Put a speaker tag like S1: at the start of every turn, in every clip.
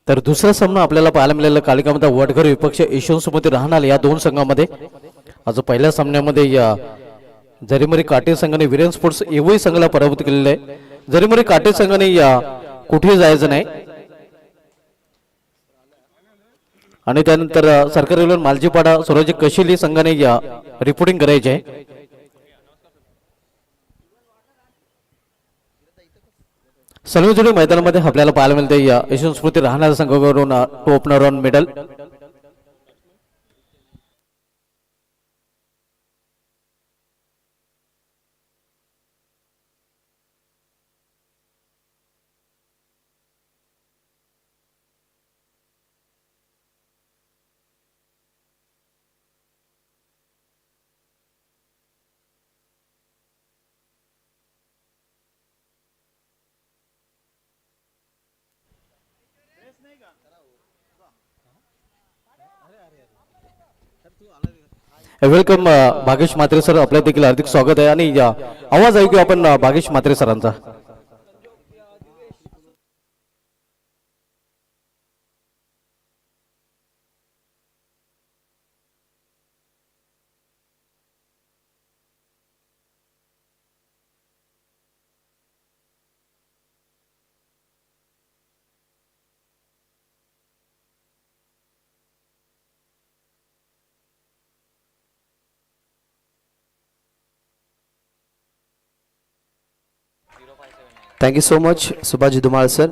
S1: तर दुसरा सामना आपल्याला पाहायला मिळाला कालिकामध्ये वडघर विपक्ष यशवंतसमोर राहणार या दोन संघामध्ये. आज पहिल्या सामन्यामध्ये या जरीमरी काटे संघाने वीरेन स्पोर्ट्स एवढी संघाला पराभूत केलेले आहे. जरीमरी काटे संघाने या कुठे जायचं नाही आणि त्यानंतर सरकारी मालजीपाडा स्वराज्य कशिली संघाने या रिपोर्टिंग करायचे आहे. सलमीजुडी मैदानामध्ये आपल्याला पाहायला मिळते या यशवंत स्फूर्ती राहणाऱ्या संघाकडून opener on middle. Welcome Bhagesh Mhatre sir, आपल्या देखील हार्दिक स्वागत आहे. आणि आवाज ऐकू आपण भागेश म्हात्रे सरांचा.
S2: Thank you so much Subhaji Dhumal sir.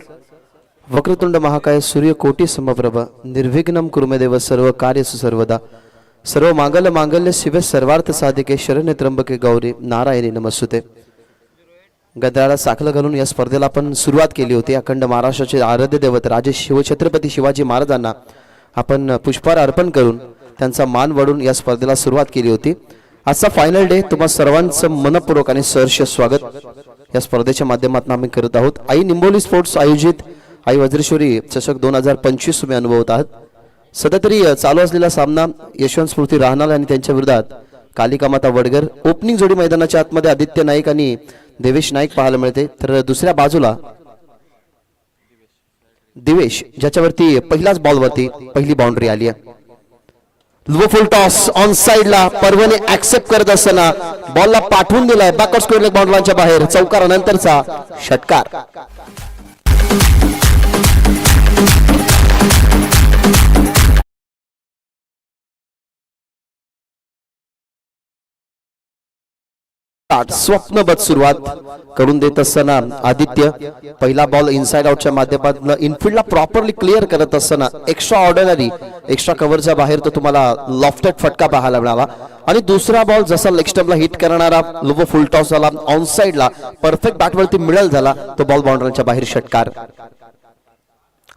S2: वक्रतुंड महाकाय सूर्यकोटी समप्रभ निर्विघ्नं कुरुमेदेव सर्व कार्यसु सर्वदा सर्व मांगल्य मांगल्य शिवे सर्वार्थ साधिके शरण्य त्र्यंबके गौरी नारायणी नमस्तुते. गद्राला साखलं घालून या स्पर्धेला आपण सुरुवात केली होती. अखंड महाराष्ट्राचे आराध्य दैवत राजे शिवछत्रपती शिवाजी महाराजांना आपण पुष्पहार अर्पण करून त्यांचा मान वाढून या स्पर्धेला सुरुवात केली होती. आजचा फायनल डे तुम्हा सर्वांचं मनपूर्वक आणि सहर्ष स्वागत या स्पर्धेच्या माध्यमातून आम्ही करत आहोत. आई निंबोली स्पोर्ट्स आयोजित आई वज्रेश्वरी चषक 2025 तुम्ही अनुभवत आहात. सध्या तरी चालू असलेला सामना यशवंत स्फूर्ती राहणार आणि त्यांच्या विरोधात कालिका माता वडघर. ओपनिंग जोडी मैदानाच्या आतमध्ये आदित्य नाईक आणि देवेश नाईक पाहायला मिळते. तर दुसऱ्या बाजूला दिवेश, ज्याच्यावरती पहिल्याच बॉलवरती पहिली बाउंड्री आली आहे. लो फुल टॉस ऑन साइडला परवने ऍक्सेप्ट करत असताना बॉलला पाठवून दिलाय बॅकवर्ड स्क्वेअर लेग बाउंड्रीच्या बाहेर. चौकारानंतरचा षटकार. स्वप्नबद्ध सुरुवात करून देत असताना आदित्य पहिला बॉल इनसाइड आउटच्या माध्यमातून इनफिल्डला प्रॉपरली क्लिअर करत असताना एक्स्ट्रा ऑर्डिनरी एक्स्ट्रा कव्हरच्या बाहेर तो तुम्हाला लॉफ्टेड फटका पाहायला मिळाला. आणि दुसरा बॉल जसा लेग स्टंपला हिट करणारा लो फुल टॉस झाला ऑन साइडला परफेक्ट बॅटवरती मिळेल झाला तो बॉल बाउंड्रीच्या बाहेर षटकार.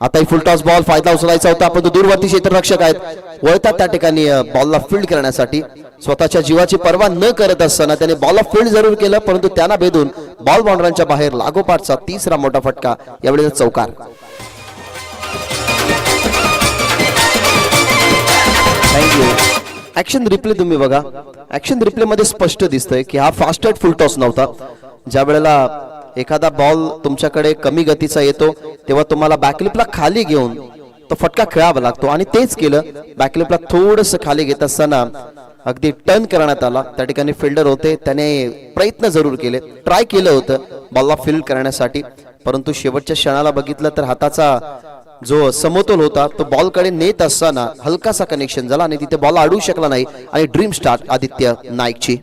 S2: आता फुल टॉस बॉल फायदा उचलायचा होता पण तो दूरवर्ती क्षेत्ररक्षक आहेत वळतात त्या ठिकाणी बॉलला फील्ड करण्यासाठी. स्वतःच्या जीवाची पर्वा न करत असताना त्याने बॉलला फील्ड जरूर केलं परंतु त्यांना भेदून बॉल बाउंड्रीच्या बाहेर लागोपाठचा तिसरा मोठा फटका यावेळी चौकार. थँक्यू. ऍक्शन रिप्ले तुम्ही बघा. ऍक्शन रिप्ले मध्ये स्पष्ट दिसतंय की हा फास्टेड फुल टॉस नव्हता. ज्या वेळेला एखादा बॉल तुमच्याकडे कमी गतीचा येतो तेव्हा तुम्हाला बॅकलिपला खाली घेऊन तो फटका खेळावा लागतो आणि तेच केलं. बॅकलिपला थोडंसं खाली घेत असताना अगदी टर्न करण्यात आला. त्या ठिकाणी फिल्डर होते त्याने प्रयत्न जरूर केले, ट्राय केलं होतं बॉलला फील्ड करण्यासाठी परंतु शेवटच्या क्षणाला बघितलं तर हाताचा जो समतोल होता तो बॉलकडे नेत असताना हलकासा कनेक्शन झाला आणि तिथे बॉल अडवू शकला नाही आणि ड्रीम स्टार्ट आदित्य नाईकची.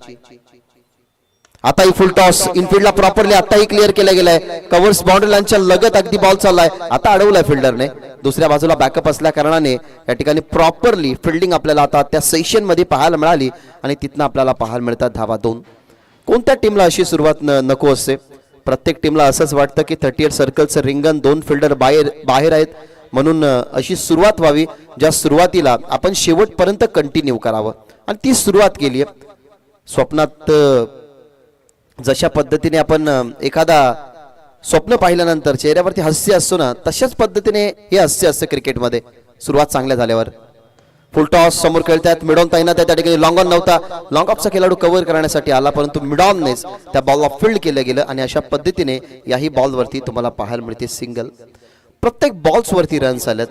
S2: आताही फुल टॉस इनफिल्डला प्रॉपरली आताही क्लिअर केला गेलाय. कव्हर्स बाउंड्री लाईनच्या लगत अगदी बॉल चाललाय. आता अडवलाय फिल्डरने. दुसऱ्या बाजूला बॅकअप असल्या कारणाने या ठिकाणी प्रॉपरली फिल्डिंग आपल्याला आता त्या सेशन मध्ये पाहायला मिळाली आणि तिथनं आपल्याला पाहायला मिळतात धावा 2. कोणत्या टीमला अशी सुरुवात नको असते. प्रत्येक टीमला असंच वाटतं की 38 सर्कलचं रिंगण 2 फिल्डर बाहेर आहेत म्हणून अशी सुरुवात व्हावी ज्या सुरुवातीला आपण शेवटपर्यंत कंटिन्यू करावं आणि ती सुरुवात केली आहे. स्वप्नात जशा पद्धतीने आपण एखादा स्वप्न पाहिल्यानंतर चेहऱ्यावरती हास्य असतो ना तशाच पद्धतीने हे हास्य असतं क्रिकेटमध्ये सुरुवात चांगल्या झाल्यावर. फुल टॉस समोर खेळतात मिडॉन ताईना त्या ठिकाणी लॉंग ऑन नव्हता. लॉंग ऑफचा खेळाडू कव्हर करण्यासाठी आला परंतु मिडॉननेच त्या बॉलला फील्ड केलं गेलं आणि अशा पद्धतीने याही बॉलवरती तुम्हाला पाहायला मिळते सिंगल. प्रत्येक बॉल्स वरती रन्स आलेत,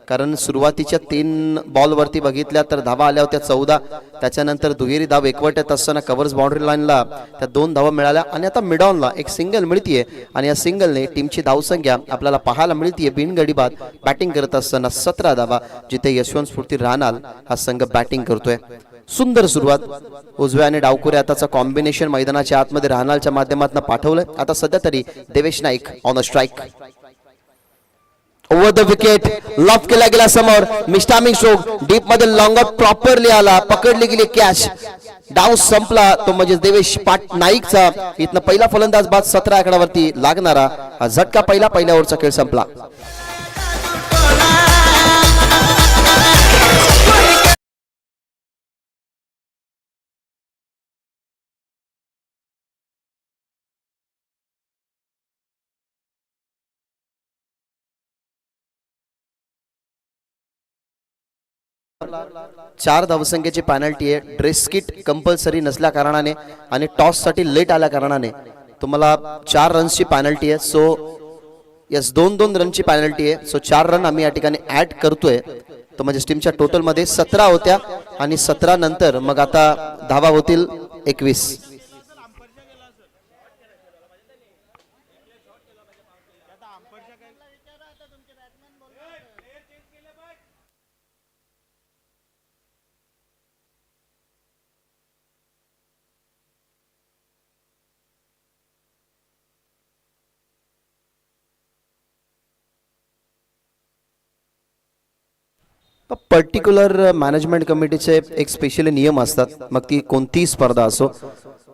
S2: कारण सुरुवातीच्या 3 बॉल वरती बघितल्या तर धावा आल्या होत्या 14, त्याच्यानंतर दुहेरी धाव एकवटत असताना कव्हर्स बाउंड्री लाईनला त्या 2 धावा मिळाल्या आणि आता मिड ऑनला एक सिंगल मिळतीये आणि या सिंगलने टीमची धावसंख्या आपल्याला पाहायला मिळतीये बिनगडी बाद बॅटिंग करत असताना 17 धावा, जिथे यशवंत स्फूर्ती राहणार हा संघ बॅटिंग करतोय. सुंदर सुरुवात उजव्या आणि डावखुऱ्या हाताचा कॉम्बिनेशन मैदानाच्या आतमध्ये राहणालच्या माध्यमातून पाठवलंय. आता सध्या तरी Devesh Naik on a strike. Over the wicket loaf केला गेला समोर, मिस्टामिंग स्ट्रोक डीप मध्ये लॉंग ऑफ प्रॉपरली आला, पकडली गेली कॅच, डाव संपला तो म्हणजे देवेश पाट नाईकचा. इथनं पहिला फलंदाज बाद 17 आकड्यावरती लागणारा हा झटका पहिल्या ओव्हरचा खेळ संपला. चार धावसंख्येची पॅनल्टी आहे. ड्रेस किट कंपल्सरी नसल्या कारणाने आणि टॉस साठी लेट आल्या कारणाने तुम्हाला 4 रन्सची पॅनल्टी आहे. सो यस 2-2 रनची पॅनल्टी आहे. सो 4 रन आम्ही या ठिकाणी ऍड करतोय. तो म्हणजे टीमच्या टोटल मध्ये 17 होत्या आणि 17 नंतर मग आता धावा होतील 21. पर्टिक्युलर मॅनेजमेंट कमिटीचे एक स्पेशली नियम असतात, मग ती कोणतीही स्पर्धा असो.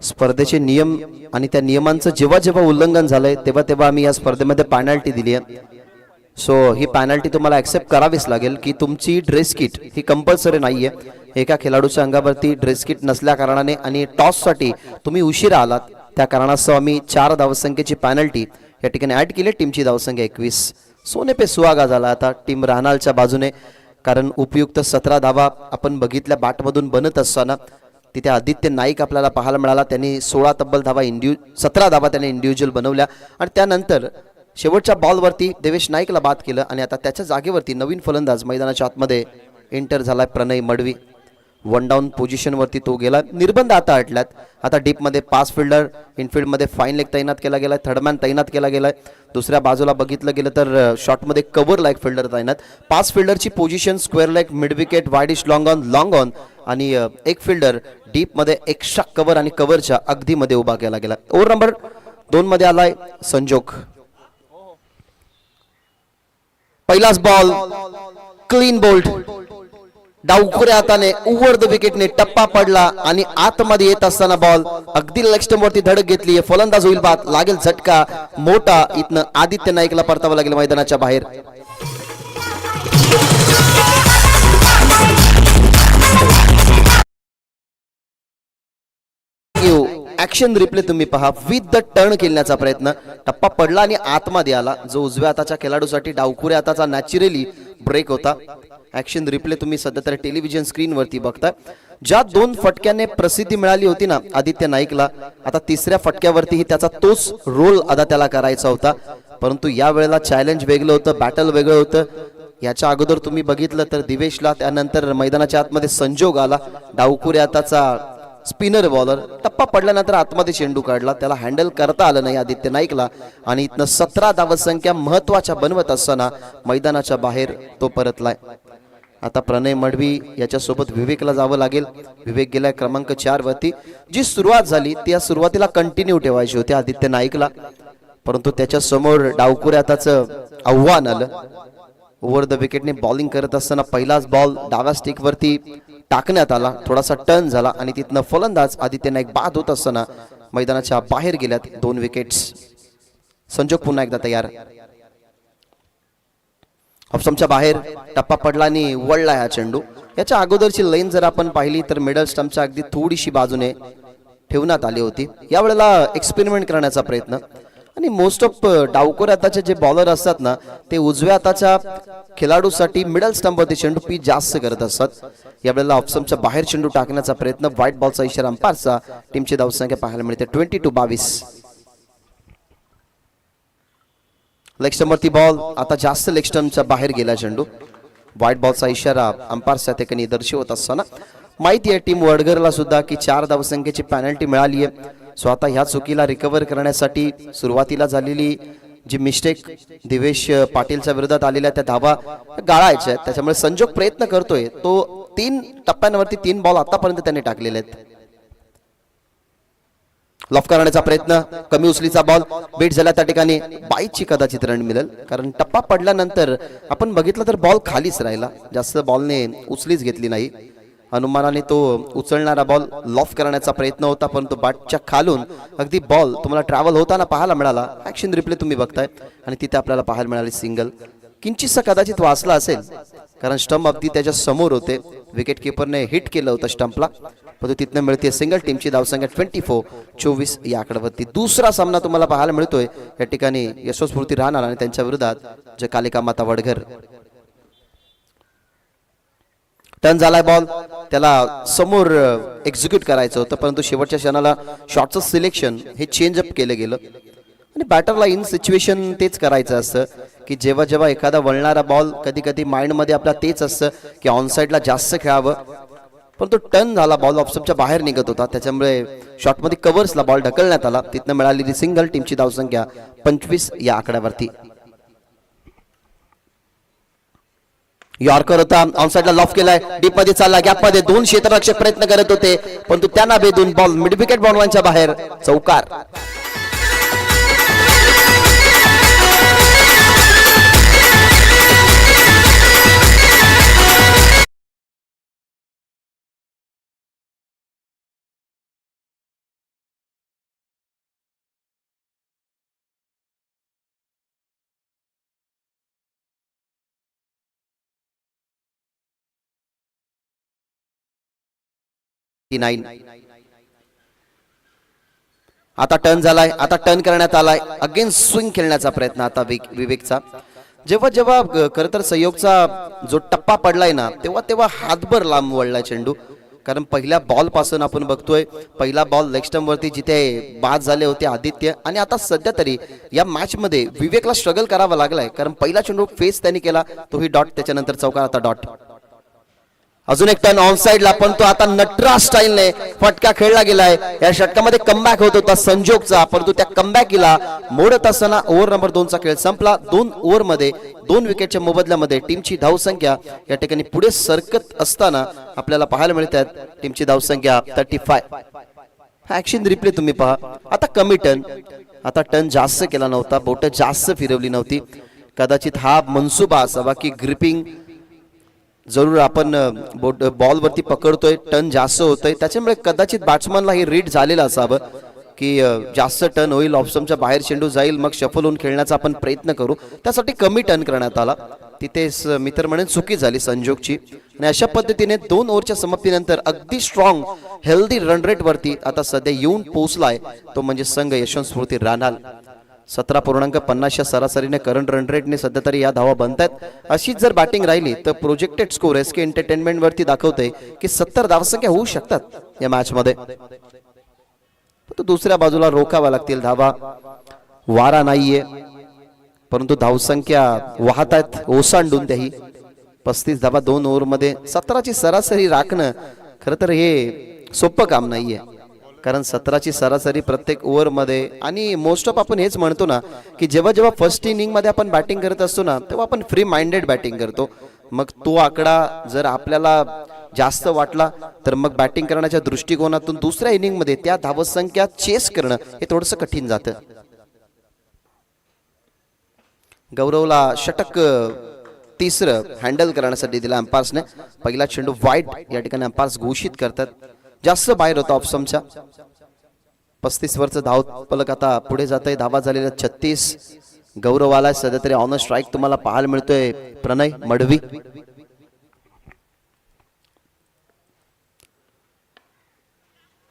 S2: स्पर्धेचे नियम आणि त्या नियमांचं जेव्हा जेव्हा उल्लंघन झालंय तेव्हा आम्ही या स्पर्धेमध्ये पॅनल्टी दिली आहे. सो ही पॅनल्टी तुम्हाला ऍक्सेप्ट करावीच लागेल की तुमची ड्रेस किट ही कंपल्सरी नाहीये. एका खेळाडूच्या अंगावरती ड्रेस किट नसल्या कारणाने आणि टॉससाठी तुम्ही उशिरा आलात त्या कारणास्तव आम्ही 4 धावसंख्येची पॅनल्टी या ठिकाणी ऍड केली. टीमची धावसंख्या 21. सोने पे सुहागा झाला आता टीम राहणालच्या बाजूने, कारण उपयुक्त 17 धावा आपण बघितल्या बॅटमधून बनत असताना तिथे आदित्य नाईक आपल्याला पाहायला मिळाला. त्यांनी 16 तब्बल धावा 17 धावा त्याने इंडिव्हिज्युअल बनवल्या आणि त्यानंतर शेवटच्या बॉलवरती देवेश नाईकला बाद केलं आणि आता त्याच्या जागेवरती नवीन फलंदाज मैदानाच्या आतमध्ये एंटर झालाय प्रणय मडवी. 1 डाऊन पोझिशनवरती तो गेला. निर्बंध आता हटल्यात. आता डीपमध्ये पास फिल्डर, इनफिल्डमध्ये फाईन लेग तैनात केला गेलाय, थर्डमॅन तैनात केला गेलाय. दुसऱ्या बाजूला बघितलं गेलं तर शॉटमध्ये कव्हर लाईक फिल्डर तैनात. पास फिल्डरची position square leg, mid wicket, wideish, long on आणि एक फिल्डर डीपमध्ये एक्स्ट्रा कव्हर आणि कव्हरच्या अगदी मध्ये उभा केला गेला. ओव्हर नंबर 2 मध्ये आलाय संजोग. पहिलाच बॉल क्लीन बोल्ड, डावखुऱ्या हाताने ओव्हर द विकेटने टप्पा पडला आणि आतमध्ये येत असताना बॉल अगदी लेग स्टंप वरती धडक घेतली. फलंदाज होईल बाद, लागेल झटका मोठा. इथनं आदित्य नाईकला परतावं लागेल मैदानाच्या बाहेर. ऍक्शन रिप्ले तुम्ही पहा. विथ द टर्न खेळण्याचा प्रयत्न, टप्पा पडला आणि आतमध्ये आला, जो उजव्या हाताच्या खेळाडूसाठी डावखुऱ्या हाताचा नॅचरली ब्रेक होता. ऍक्शन रिप्ले तुम्ही सध्या तर टेलिव्हिजन स्क्रीन वरती बघताय. ज्या 2 फटक्याने प्रसिद्धी मिळाली होती ना आदित्य नाईकला, आता 3ऱ्या फटक्यावरतीही त्याचा तोच रोल अदा त्याला करायचा होता. परंतु या वेळेला चॅलेंज वेगळं होतं, बॅटल वेगळं होतं. याच्या अगोदर तुम्ही बघितलं तर दिवेशला, त्यानंतर मैदानाच्या आतमध्ये संजोग आला, डावखुऱ्या हाताचा स्पिनर बॉलर. टप्पा पडल्यानंतर आतमध्ये चेंडू काढला, त्याला हँडल करता आलं नाही आदित्य नाईकला आणि इथनं 17 धावसंख्या महत्वाच्या बनवत असताना मैदानाच्या बाहेर तो परतलाय. आता प्रणय मडवी याच्यासोबत विवेकला जावं लागेल. विवेक गेलाय क्रमांक 4 वरती. जी सुरुवात झाली ती या सुरुवातीला कंटिन्यू ठेवायची होती आदित्य नाईकला, परंतु त्याच्या समोर डावखुऱ्या हाताचं आव्हान आलं. ओव्हर द विकेटने बॉलिंग करत असताना पहिलाच बॉल डाव्या स्टिक वरती टाकण्यात आला, थोडासा टर्न झाला आणि तिथनं फलंदाज आदित्य नाईक बाद होत असताना मैदानाच्या बाहेर गेल्यात. 2 विकेट्स. संजोग पुन्हा एकदा तयार. ऑप्शनच्या बाहेर टप्पा पडला आणि वळला हा चेंडू. याच्या अगोदरची लाईन जर आपण पाहिली तर मिडल स्टंपच्या अगदी थोडीशी बाजूने ठेवण्यात आली होती. यावेळेला एक्सपेरिमेंट करण्याचा प्रयत्न आणि मोस्ट ऑफ डावखुऱ्या हाताचे जे बॉलर असतात ना ते उजव्या हाताच्या खेळाडूसाठी मिडल स्टंपवरती चेंडू पी जास्त करत असतात. यावेळेला ऑप्शनच्या बाहेर चेंडू टाकण्याचा प्रयत्न. व्हाईट बॉलचा इशारा अंपायरचा. टीमची धावसंख्या पाहायला मिळते 22-22. लेग स्टंपवरती बॉल, आता जास्त लेग स्टंपच्या बाहेर गेला चेंडू. वाईट बॉलचा इशारा अंपायरच्या ठिकाणी दर्शवत असताना माहिती आहे टीम वडघरला सुद्धा की 4 धावसंख्येची पॅनल्टी मिळाली आहे. सो आता ह्या चुकीला रिकव्हर करण्यासाठी सुरुवातीला झालेली जी मिस्टेक दिवेश पाटीलच्या विरोधात आलेल्या त्या धावा गाळायच्या आहेत, त्याच्यामुळे संजोग प्रयत्न करतोय. तो 3 टप्प्यांवरती 3 बॉल आतापर्यंत त्यांनी टाकलेले आहेत. लॉफ करण्याचा प्रयत्न, कमी उचलीचा बॉल बीट झाला त्या ठिकाणी. बाईची कदाचित रन मिळेल, कारण टप्पा पडल्यानंतर आपण बघितलं तर बॉल खालीच राहिला, जास्त बॉलने उचलीच घेतली नाही. अनुमानाने तो उचलणारा बॉल लॉफ करण्याचा प्रयत्न होता, परंतु बॅटच्या खालून अगदी बॉल तुम्हाला ट्रॅव्हल होताना पाहायला मिळाला. ऍक्शन रिप्ले तुम्ही बघताय आणि तिथे आपल्याला पाहायला मिळाली सिंगल. किंचितसा कदाचित वाचला असेल, कारण स्टंप अगदी त्याच्या समोर होते. विकेट किपरने हिट केलं होतं स्टंपला, परंतु तिथनं मिळते सिंगल. टीमची धावसंख्या 24 या आकड्यावरती. दुसरा सामना तुम्हाला पाहायला मिळतोय या ठिकाणी यशस्फूर्ती राहणार आणि त्यांच्या विरोधात जे कालिका माता वडघर. टर्न झालाय बॉल, त्याला समोर एक्झिक्यूट करायचं होतं, परंतु शेवटच्या क्षणाला शॉटचं सिलेक्शन हे चेंजअप केलं गेलं. आणि बॅटरला इन सिच्युएशन तेच करायचं असतं की जेव्हा जेव्हा एखादा वळणारा बॉल, कधी कधी माइंडमध्ये आपला तेच असतं की ऑनसाईडला जास्त खेळावं, परंतु टर्न झाला बॉल ऑफस्टंपच्या बाहेर निघत होता, त्याच्यामुळे शॉटमध्ये कव्हर्सला बॉल ढकलण्यात आला. तिथनं मिळालेली सिंगल. टीमची धावसंख्या 25 या आकड्यावरती. यॉर्कर होता, ऑनसाइडला लॉफ केलाय, डीप मध्ये चालला, गॅप मध्ये 2 क्षेत्ररक्षक प्रयत्न करत होते, परंतु त्यांना भेदून बॉल मिड विकेट बाउंड्रीच्या बाहेर. चौकार. आता टर्न झालाय, आता टर्न करण्यात आलाय. अगेन स्विंग खेळण्याचा प्रयत्न आता विवेकचा. जेव्हा जेव्हा खरं तर संयोगचा जो टप्पा पडलाय ना, तेव्हा तेव्हा हातभर लांब वळलाय चेंडू. कारण पहिल्या बॉल पासून आपण बघतोय, पहिला बॉल लेग स्टंप वरती जिथे बाद झाले होते आदित्य, आणि आता सध्या तरी या मॅच मध्ये विवेकला स्ट्रगल करावा लागलाय, कारण पहिला चेंडू फेस त्यांनी केला, तोही डॉट, त्याच्यानंतर चौकार, आता डॉट. अजून एक टर्न ऑन साइडला, पण तो आता नटराज स्टाईलने फटका खेळला गेलाय. या षटकामध्ये कमबॅक होत होता संजोगचा, परंतु त्या कमबॅकीला मोडत असताना ओव्हर नंबर 2चा खेळ संपला. 2 ओव्हरमध्ये 2 विकेटच्या मोबदल्यामध्ये टीमची धावसंख्या या ठिकाणी पुढे सरकत असताना आपल्याला पाहायला मिळतात. टीमची धावसंख्या 35. ऍक्शन रिप्ले तुम्ही पहा. आता कमी टर्न, आता टर्न जास्त केला नव्हता, बोट जास्त फिरवली नव्हती. कदाचित हा मनसुबा असावा की ग्रिपिंग जरूर आपण बॉल वरती पकडतोय, टर्न जास्त होतोय, त्याच्यामुळे कदाचित बॅट्समनला हे रीड झालेलं असावं की जास्त टर्न होईल, ऑफस्टंपच्या बाहेर चेंडू जाईल, मग शफल होऊन खेळण्याचा आपण प्रयत्न करू. त्यासाठी कमी टर्न करण्यात आला. तिथेच मित्र म्हणून चुकी झाली संजोगची. आणि अशा पद्धतीने 2 ओव्हरच्या समाप्तीनंतर अगदी स्ट्रॉंग हेल्दी रन रेट वरती आता सध्या येऊन पोहोचलाय, तो म्हणजे संघ यशस्फूर्ती राहणार. 17.50 सरासरीने करंट रन रेटने सध्या तरी या धावा बनतायत. अशीच जर बॅटिंग राहिली तर प्रोजेक्टेड स्कोर एसके एंटरटेनमेंट वरती दाखवते की 70 धावसंख्या होऊ शकतात या मॅच मध्ये. तो दुसऱ्या बाजूला रोखावा लागतील धावा. वारा नाहीये, परंतु धावसंख्या वाहत आहेत ओसांडून. त्याही 35 धावा 2 ओव्हर मध्ये. 17ची सरासरी राखणं खरं तर हे सोपं काम नाहीये, कारण 17ची सरासरी प्रत्येक ओव्हर मध्ये. आणि मोस्ट ऑफ आपण हेच म्हणतो ना की जेव्हा जेव्हा फर्स्ट इनिंग मध्ये आपण बॅटिंग करत असतो ना, तेव्हा आपण फ्री माइंडेड बॅटिंग करतो. मग तो आकडा जर आपल्याला जास्त वाटला तर मग बॅटिंग करण्याच्या दृष्टिकोनातून दुसऱ्या इनिंग मध्ये त्या धावसंख्या चेस करणं हे थोडंसं कठीण जातं. गौरवला षटक 3रं हँडल करण्यासाठी दिला अंपायर्सने. पहिला चेंडू वाईड या ठिकाणी अंपायर्स घोषित करतात. जास्त बाहेर होता ऑफस्टंपच्या. 35 वरचं धाव फलक आता पुढे जात आहे. धावा झालेल्या 36. गौरव आला सध्या तरी ऑन स्ट्राईक तुम्हाला पाहायला मिळतोय Pranay Madvi.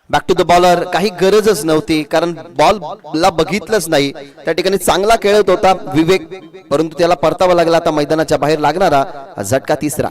S2: Back to the bowler. काही गरजच नव्हती, कारण बॉलला बघितलंच नाही. त्या ठिकाणी चांगला खेळत होता विवेक, परंतु त्याला परतावा लागला. आता मैदानाच्या बाहेर लागणारा झटका 3रा.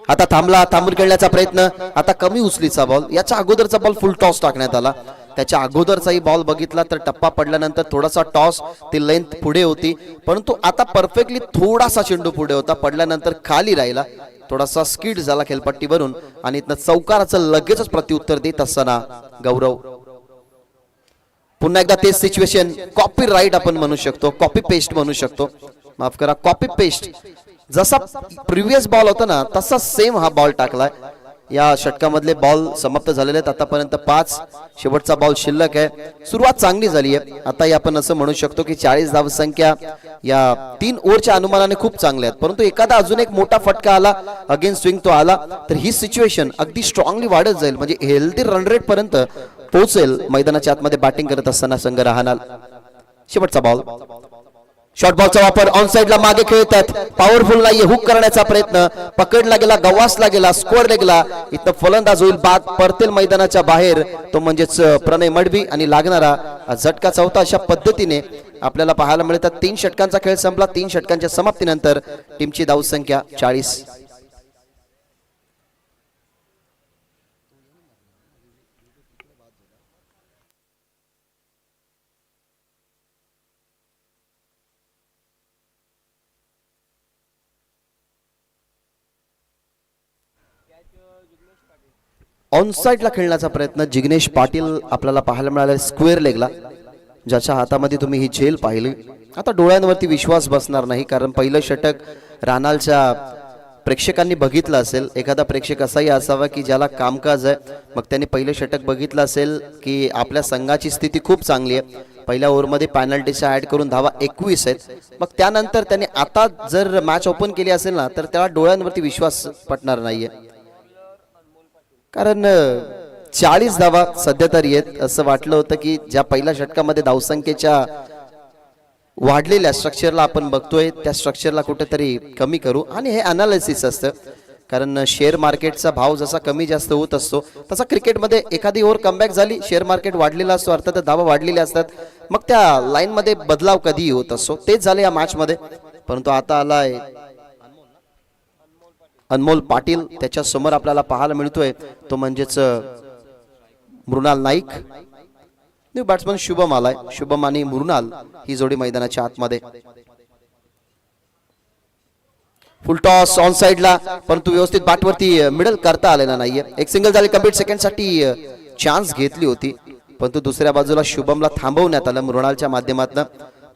S2: आता थांबून खेळण्याचा प्रयत्न, आता कमी उचलीचा बॉल, याच्या अगोदरचा बॉल फुल टॉस टाकण्यात आला. त्याच्या अगोदरचाही बॉल बघितला तर टप्पा पडल्यानंतर थोडासा टॉस, ती लेंथ पुढे होती, परंतु आता परफेक्टली थोडासा चेंडू पुढे होता, पडल्यानंतर खाली राहिला, थोडासा स्किड झाला खेळपट्टीवरून आणि इथनं चौकाराचं लगेचच प्रत्युत्तर देत असताना गौरव. पुन्हा एकदा तेच सिच्युएशन, कॉपी राईट आपण म्हणू शकतो, कॉपी पेस्ट म्हणू शकतो, माफ करा कॉपी पेस्ट. जसा प्रिव्हियस बॉल होता ना तसा सेम हा बॉल टाकलाय. या षटकामधले बॉल समाप्त झालेले आहेत आतापर्यंत 5, शेवटचा बॉल शिल्लक आहे. सुरुवात चांगली झाली आहे. आता आपण असं म्हणू शकतो की 40 धावसंख्या या 3 ओव्हरच्या अनुमानाने खूप चांगल्या आहेत, परंतु एखादा अजून एक मोठा फटका आला, अगेन्स्ट स्विंग तो आला तर ही सिच्युएशन अगदी स्ट्रॉंगली वाढत जाईल, म्हणजे हेल्दी रन रेट पर्यंत पोहोचेल मैदानाच्या आतमध्ये बॅटिंग करत असताना संघ राहणार. शेवटचा बॉल, शॉर्ट बॉलचा वापर, ऑन साइडला मागे खेळतात, पॉवरफुल नाहीये, हुक करण्याचा प्रयत्न, पकडला गेला, गवासला गेला, स्कोअर गेला, इथं फलंदाज होईल बाद, परतेल मैदानाच्या बाहेर, तो म्हणजेच प्रणय मडवी आणि लागणारा झटका चौथा. अशा पद्धतीने आपल्याला पाहायला मिळतात 3 षटकांचा खेळ संपला. 3 षटकांच्या समाप्तीनंतर टीमची धावसंख्या 40. ऑन साइडला खेळण्याचा प्रयत्न जिग्नेश पाटील आपल्याला पाहायला मिळाला स्क्वेअर लेगला, ज्याच्या हातामध्ये तुम्ही ही झेल पाहिली. आता डोळ्यांवरती विश्वास बसणार नाही, कारण पहिलं षटक रानालच्या प्रेक्षकांनी बघितलं असेल. एखादा प्रेक्षक असाही असावा की ज्याला कामकाज आहे, मग त्याने पहिलं षटक बघितलं असेल की आपल्या संघाची स्थिती खूप चांगली आहे, पहिल्या ओव्हरमध्ये पॅनल्टीच्या ऍड करून धावा 21 आहेत. मग त्यानंतर त्याने आता जर मॅच ओपन केली असेल ना तर त्याला डोळ्यांवरती विश्वास पटणार नाहीये, कारण 40 धावा सध्या तरी आहेत. असं वाटलं होतं की ज्या पहिल्या षटकामध्ये धावसंख्येच्या वाढलेल्या स्ट्रक्चरला आपण बघतोय त्या स्ट्रक्चरला कुठेतरी कमी करू, आणि हे अनालिसिस असतं, कारण शेअर मार्केटचा भाव जसा कमी जास्त होत असतो तसा क्रिकेटमध्ये एखादी ओव्हर कमबॅक झाली, शेअर मार्केट वाढलेला असतो, अर्थात धावा वाढलेल्या असतात, मग त्या लाईनमध्ये बदलाव कधीही होत असतो. तेच झाले या मॅचमध्ये. परंतु आता आलाय अनमोल पाटील, त्याच्या समोर आपल्याला पाहायला मिळतोय तो म्हणजेच मृणाल नाईक. न्यू बॅट्समन शुभम आलाय. शुभम आणि मृणाल ही जोडी मैदानाच्या आतमध्ये. फुल टॉस ऑन साइडला, परंतु व्यवस्थित बॅटवरती मिडल करता आलेला नाहीये. एक सिंगल झाली कंप्लीट, सेकंड साठी चान्स घेतली होती, परंतु दुसऱ्या बाजूला शुभमला थांबवण्यात आलं मृणालच्या माध्यमातून.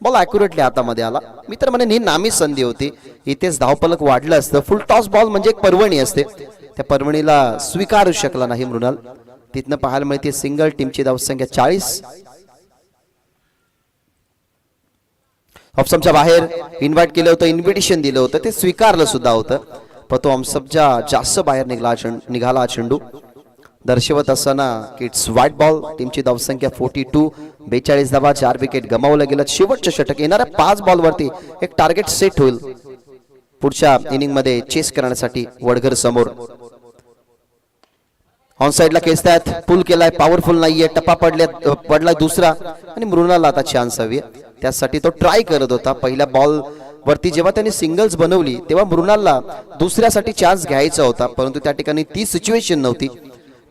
S2: बॉल ॲक्युरेटली हातामध्ये आला. मी तर म्हणेन ही नामी संधी होती, इथेच धावफलक वाढलं असतं. फुल टॉस बॉल म्हणजे एक पर्वणी असते, त्या पर्वणीला स्वीकारू शकला नाही मृणाल. तिथनं पाहायला मिळते सिंगल. टीमची धावसंख्या 40. ऑफस्टंपच्या बाहेर इन्व्हाइट केलं होतं, इन्व्हिटेशन दिलं होतं, ते स्वीकारलं सुद्धा होतं, पण तो ऑफस्टंपच्या जास्त बाहेर निघाला चेंडू, दर्शवत असताना किट्स व्हाईट बॉल. टीमची धावसंख्या 42. 42 धावा, 4 विकेट गमावलं गेलं. शेवटचं षटक, येणाऱ्या 5 बॉलवरती एक टार्गेट सेट होईल पुढच्या इनिंग मध्ये चेस करण्यासाठी वडघर समोर. ऑन साइडला खेचतायत, पुल केलाय, पॉवरफुल नाहीये, टप्पा पडलाय दुसरा, आणि मृणालला आता चान्स हवी, त्यासाठी तो ट्राय करत होता. पहिल्या बॉल वरती जेव्हा त्यांनी सिंगल्स बनवली तेव्हा मृणालला दुसऱ्यासाठी चान्स घ्यायचा होता, परंतु त्या ठिकाणी ती सिच्युएशन नव्हती,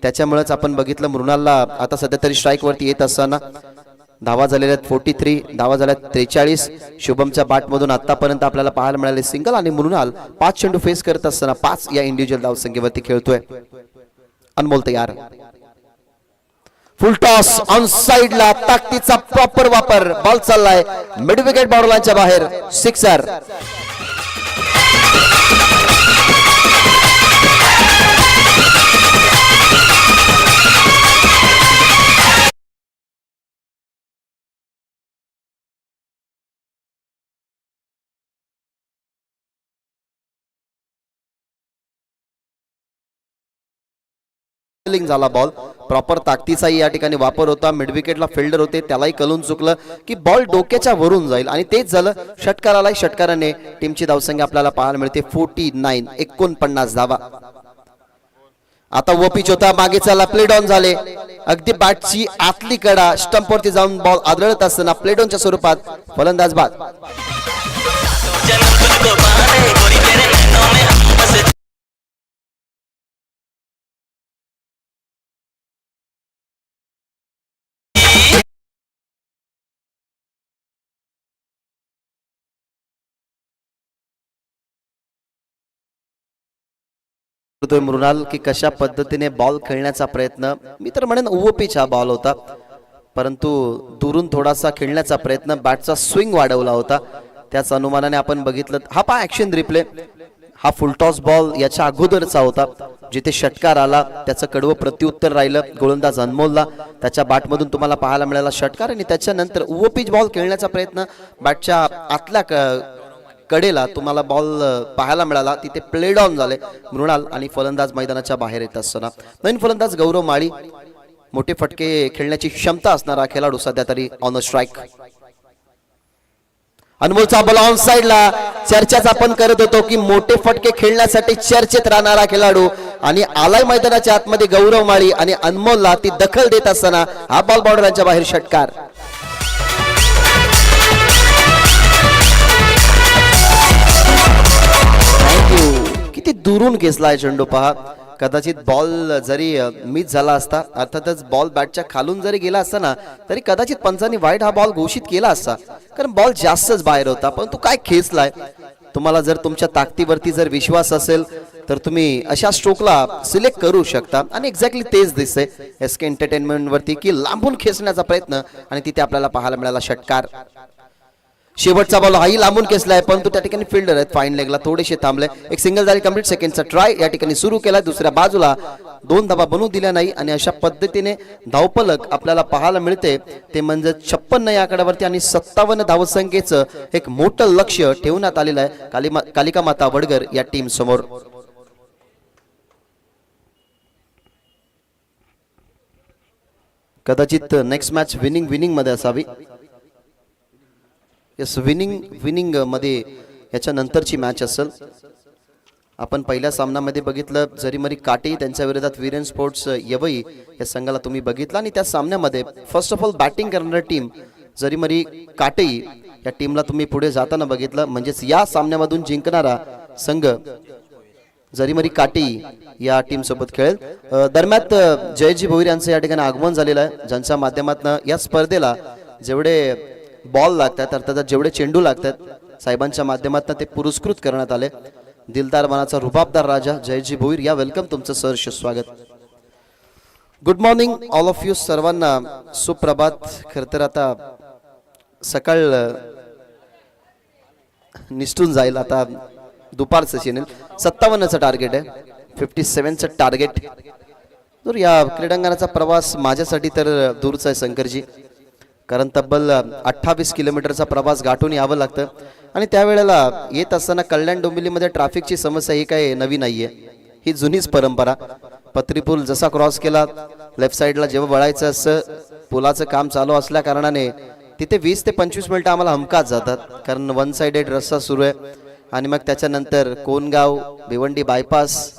S2: त्याच्यामुळेच आपण बघितलं मृणालला आता सध्या तरी स्ट्राईक वरती येत असताना. धावा झालेल्या 43, धावा झाल्या 43. शुभमच्या बॅटमधून आतापर्यंत आपल्याला पाहायला मिळाले सिंगल, आणि मृणाल 5 चेंडू फेस करत असताना 5 या इंडिव्हिज्युअल धावसंख्येवरती खेळतोय. अनमोल तयार. फुल टॉस ऑन साइडला, ताकदीचा प्रॉपर वापर, बॉल चाललाय मिड विकेट बॉर्डरलाईनच्या बाहेर, सिक्सर. झाला बॉल, प्रॉपर ताकदीचाही या ठिकाणी वापर होता. मिड विकेटला फिल्डर होते, त्यालाही कळून चुकलं की बॉल डोक्याच्या वरून जाईल, आणि तेच झालं. षटकाराला षटकाराने टीमची धावसंख्या आपल्याला पाहायला मिळते 49. 49 धावा. आता वपिच होता, मागे चला, प्ले डाऊन झाले. अगदी बॅटची आतली कडा स्टंपवरती जाऊन बॉल आदळत असताना प्ले डाऊनच्या स्वरूपात फलंदाज बाद. करतोय मृणाल की कशा पद्धतीने बॉल खेळण्याचा प्रयत्न, मी तर म्हणेन ओव्हरपिच हा बॉल होता, परंतु दुरून थोडासा खेळण्याचा प्रयत्न, बॅटचा स्विंग वाढवला होता, त्याच अनुमानाने आपण बघितलं. हा पहा ऍक्शन रिप्ले, हा फुलटॉस बॉल याच्या अगोदरचा होता, जिथे षटकार आला त्याचं कडवं प्रत्युत्तर राहिलं गोलंदाज अनमोलला, त्याच्या बॅटमधून तुम्हाला पाहायला मिळाला षटकार, आणि त्याच्यानंतर ओव्हरपिच बॉल खेळण्याचा प्रयत्न, बॅटच्या आतल्या कडेला तुम्हाला बॉल पाहायला मिळाला, तिथे प्लेड ऑन झाले मृणाल आणि फलंदाज मैदानाच्या बाहेर येत असताना नवीन फलंदाज गौरव माळी, मोठे फटके खेळण्याची क्षमता असणारा खेळाडू सध्या तरी ऑन अ स्ट्राईक. अनमोलचा बॉल ऑन साइडला, चर्चाच आपण करत होतो की मोठे फटके खेळण्यासाठी चर्चेत राहणारा खेळाडू, आणि आलाय मैदानाच्या आतमध्ये गौरव माळी आणि अनमोलला ती दखल देत असताना हा बॉल बाउंडरीच्या बाहेर षटकार. किती दुरून घेतलाय चेंडू पहा, कदाचित बॉल जरी मिस झाला असता, अर्थातच बॉल बॅटच्या खालून जरी गेला असता ना, तरी कदाचित पंचांनी वाईट हा बॉल घोषित केला असता, कारण बॉल जास्तच बाहेर होता, परंतु काय खेचलाय. तुम्हाला जर तुमच्या ताकदीवरती जर विश्वास असेल तर तुम्ही अशा स्ट्रोकला सिलेक्ट करू शकता, आणि एक्झॅक्टली तेच दिसते एसके एंटरटेनमेंट वरती की लांबून खेचण्याचा प्रयत्न, आणि तिथे आपल्याला पाहायला मिळाला षटकार. शेवटचा बॉल हाही लांबून खेचलाय, परंतु त्या ठिकाणी फिल्डर आहेत फाईन लेगला थोडेसे थांबले, एक सिंगल झाली कंप्लीट. सेकंडचा ट्राय या ठिकाणी सुरू केला, दुसऱ्या बाजूला दोन धावा बनवू दिल्या नाही, आणि अशा पद्धतीने धावफलक आपल्याला पाहायला मिळते ते म्हणजे 56 या आकड्यावरती, आणि 57 धावसंख्येचं एक मोठं लक्ष ठेवण्यात आलेलं आहे कालिका माता वडगर या टीम समोर. कदाचित नेक्स्ट मॅच विनिंग मध्ये असावी. यस, विनिंग मध्ये याच्या नंतरची मॅच असेल. आपण पहिल्या सामन्यामध्ये बघितलं जरीमरी काटे त्यांच्या विरोधात वीरेन स्पोर्ट्स यवई या संघाला तुम्ही बघितलं, आणि त्या सामन्यामध्ये फर्स्ट ऑफ ऑल बॅटिंग करणारी टीम जरीमरी काटे या टीमला तुम्ही पुढे जाताना बघितलं, म्हणजेच या सामन्यामधून जिंकणारा संघ जरीमरी काटे या टीम सोबत खेळेल. दरम्यान जयजी भोईर यांचं या ठिकाणी आगमन झालेलं आहे, ज्यांच्या माध्यमातून या स्पर्धेला जेवढे बॉल लागतात, अर्थात जेवढे चेंडू लागतात, साहेबांच्या माध्यमातून ते पुरस्कृत करण्यात आले. दिलदार मनाचा रुबाबदार राजा जयजी भोईर, या वेलकम, तुमचं सहर्ष स्वागत. Good morning all of you, सर्वांना सुप्रभात. खर तर आता सकाळ निष्ठून जाईल, आता दुपारचं चॅनल 57चं टार्गेट आहे, 57चं टार्गेट. तर या क्रीडांगणाचा प्रवास माझ्यासाठी तर दूरचा आहे शंकरजी, कारण तब्बल 28 किलोमीटरचा प्रवास गाठून यावं लागतं, आणि त्यावेळेला येत असताना कल्याण डोंबिवलीमध्ये ट्रॅफिकची समस्या ही काही नवी नाहीये, ही जुनीच परंपरा. पत्री पूल जसा क्रॉस केला, लेफ्ट साईडला जेव्हा वळायचं असं पुलाचं काम चालू असल्या कारणाने तिथे 20 ते 25 मिनिटं आम्हाला हमखास जातात, कारण वन साइडेड रस्ता सुरू आहे, आणि मग त्याच्यानंतर कोणगाव भिवंडी बायपास,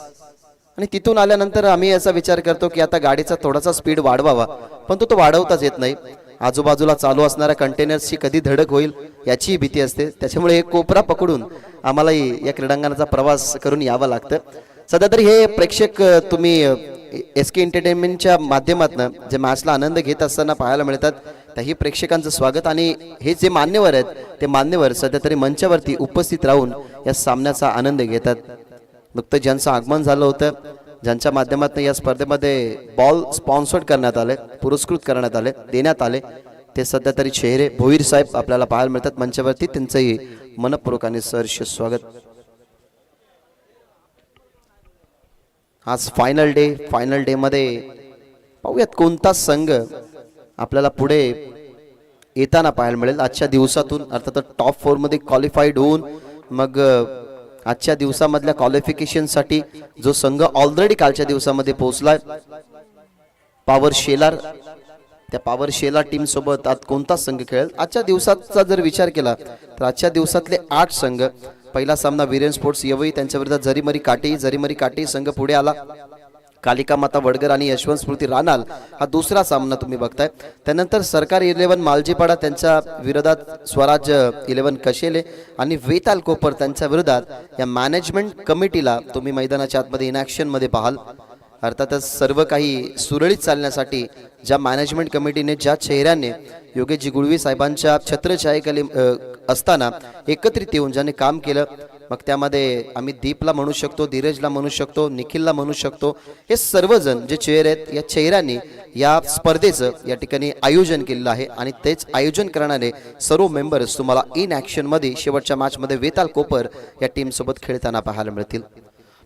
S2: आणि तिथून आल्यानंतर आम्ही असा विचार करतो की आता गाडीचा थोडासा स्पीड वाढवावा, पण तो वाढवताच येत नाही. आजूबाजूला चालू असणाऱ्या कंटेनर्सची कधी धडक होईल याची भीती असते, त्याच्यामुळे एक कोपरा पकडून आम्हालाही या क्रीडांगणाचा प्रवास करून यावं लागतं. सध्या तरी हे प्रेक्षक तुम्ही एसके एंटरटेनमेंटच्या माध्यमातून जे मॅचला आनंद घेत असताना पाहायला मिळतात, त्याही प्रेक्षकांचं स्वागत. आणि हे जे मान्यवर आहेत ते मान्यवर सध्या तरी मंचावरती उपस्थित राहून या सामन्याचा आनंद घेतात. नुकतं ज्यांचं आगमन झालं होतं, ज्यांच्या माध्यमातून या स्पर्धेमध्ये बॉल स्पॉन्सर्ड करण्यात आले, पुरस्कृत करण्यात आले, देण्यात आले, ते सध्या तरी चेहरे भोईर साहेब आपल्याला पाहायला मिळतात मंचावरती, त्यांचंही मनपूर्वक आणि सहर्ष स्वागत. आज फायनल डे मध्ये पाहूयात कोणता संघ आपल्याला पुढे येताना पाहायला मिळेल आजच्या दिवसातून. अर्थात टॉप 4 मध्ये क्वालिफाईड होऊन मग आजच्या दिवसामधल्या क्वालिफिकेशन साठी जो संघ ऑलरेडी कालच्या दिवसामध्ये पोहोचलाय पॉवर शेलार, त्या पॉवर शेलार टीम सोबत आज कोणता संघ खेळेल आजच्या दिवसाचा जर विचार केला तर आजच्या दिवसातले 8 संघ. पहिला सामना वीरेन स्पोर्ट्स यवई त्यांच्या विरुद्ध जरीमरी काटे संघ पुढे आला. कालिका माता वडगर आणि यशवंत स्मृती रानाल हा दुसरा सामना तुम्ही बघताय. त्यानंतर सरकार 11 मालजीपाडा त्यांच्या विरोधात स्वराज 11 कशेले आणि वेताल कोपर त्यांच्या विरोधात या मॅनेजमेंट कमिटीला तुम्ही मैदानाच्या आतमध्ये इनॅक्शन मध्ये पाहाल. अर्थातच सर्व काही सुरळीत चालण्यासाठी ज्या मॅनेजमेंट कमिटीने ज्या चेहऱ्याने योगेशजी गुळवी साहेबांच्या छत्रछायेखाली असताना एकत्रित येऊन ज्याने काम केलं मग त्यामध्ये आम्ही दीपला म्हणू शकतो, धीरजला म्हणू शकतो, निखिलला म्हणू शकतो. हे सर्वजण जे चेहरे आहेत या चेहऱ्यांनी या स्पर्धेचं या ठिकाणी आयोजन केलेलं आहे आणि तेच आयोजन करणारे सर्व मेंबर्स तुम्हाला इन ॲक्शनमध्ये शेवटच्या मॅचमध्ये वेताल कोपर या टीमसोबत खेळताना पाहायला मिळतील.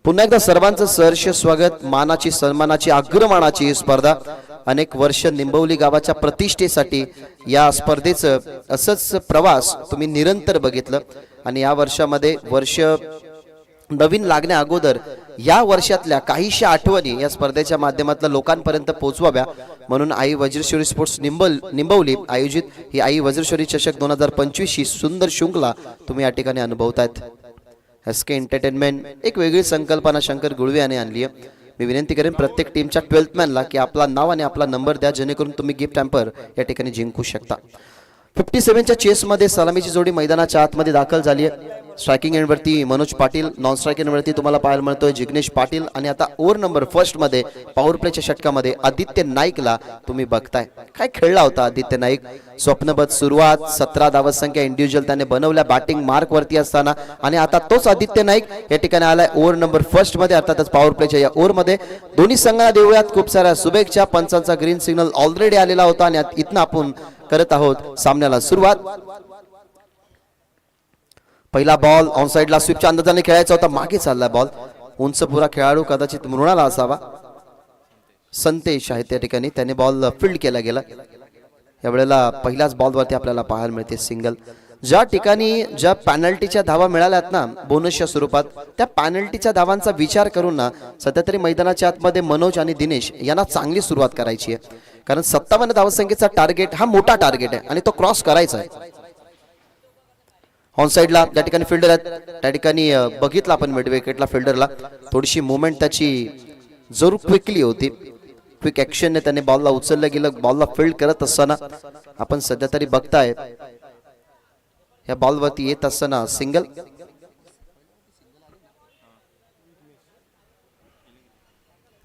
S2: पुन्हा एकदा सर्वांचं सहर्ष स्वागत. मानाची सन्मानाची अग्रमानाची ही स्पर्धा अनेक वर्ष निंबवली गावाच्या प्रतिष्ठेसाठी या स्पर्धेचं असंच प्रवास तुम्ही निरंतर बघितलं आणि या वर्षामध्ये वर्ष नवीन लागण्या अगोदर या वर्षातल्या काहीशा आठवणी या स्पर्धेच्या माध्यमातून लोकांपर्यंत पोहोचवाव्या म्हणून आई वज्रेश्वरी स्पोर्ट्स निंबवली आयोजित ही आई वज्रेश्वरी चषक 2025 ही सुंदर शृंखला तुम्ही या ठिकाणी अनुभवतायत. एसके एंटरटेनमेंट एक वेगळी संकल्पना शंकर गुळवे यांनी आणली आहे. मी विनंती करेन प्रत्येक टीमच्या 12th मॅनला की आपला नाव आणि आपला नंबर द्या जेणेकरून तुम्ही गिफ्ट हॅम्पर या ठिकाणी जिंकू शकता. 57च्या चेसमध्ये सलामीची जोडी मैदानाच्या आतमध्ये दाखल झाली आहे. स्ट्रायकिंग एंडवरती मनोज पाटील, नॉन स्ट्रायकिंग एंडवरती तुम्हाला पाहायला मिळतोय जिग्नेश पाटील आणि आता ओव्हर नंबर फर्स्ट मध्ये पॉवर प्लेच्या षटकामध्ये आदित्य नाईकला तुम्ही बघताय. काय खेळला होता आदित्य नाईक. स्वप्नबद्ध सुरुवात, 17 धावसंख्या इंडिव्हिज्युअल त्याने बनवल्या बॅटिंग मार्क वरती असताना आणि आता तोच आदित्य नाईक या ठिकाणी आलाय ओव्हर नंबर फर्स्ट मध्ये अर्थातच पॉवर प्लेच्या या ओव्हर मध्ये. दोन्ही संघांना देऊयात खूप साऱ्या शुभेच्छा. पंचांचा ग्रीन सिग्नल ऑलरेडी आलेला होता आणि इथनं आपण करत आहोत सामन्याला सुरुवात. पहिला बॉल ऑन साइडला स्वीपच्या अंदाजाने खेळायचा होता. मागे चालला बॉल. उंच पुरा खेळाडू कदाचित मृणाला असावा. संतेश आहे त्या ठिकाणी. त्याने बॉल फील्ड केला गेला. यावेळेला पहिल्याच बॉलवरती आपल्याला पाहायला मिळते सिंगल. ज्या ठिकाणी ज्या पॅनल्टीच्या धावा मिळाल्यात ना बोनसच्या स्वरूपात त्या पॅनल्टीच्या धावांचा विचार करून ना सध्या तरी मैदानाच्या आतमध्ये मनोज आणि दिनेश यांना चांगली सुरुवात करायची आहे. कारण 57 धावसंख्येचा टार्गेट हा मोठा टार्गेट आहे आणि तो क्रॉस करायचा आहे. ऑन साइडला त्या ठिकाणी फिल्डर आहेत. त्या ठिकाणी बघितलं आपण मिड विकेटला फिल्डरला थोडीशी मुवमेंट त्याची जरूर क्विकली होती. क्विक ऍक्शनने त्याने बॉलला उचललं गेलं. बॉलला फील्ड करत असताना आपण सध्या तरी बघताय या बॉलवरती येत असताना सिंगल.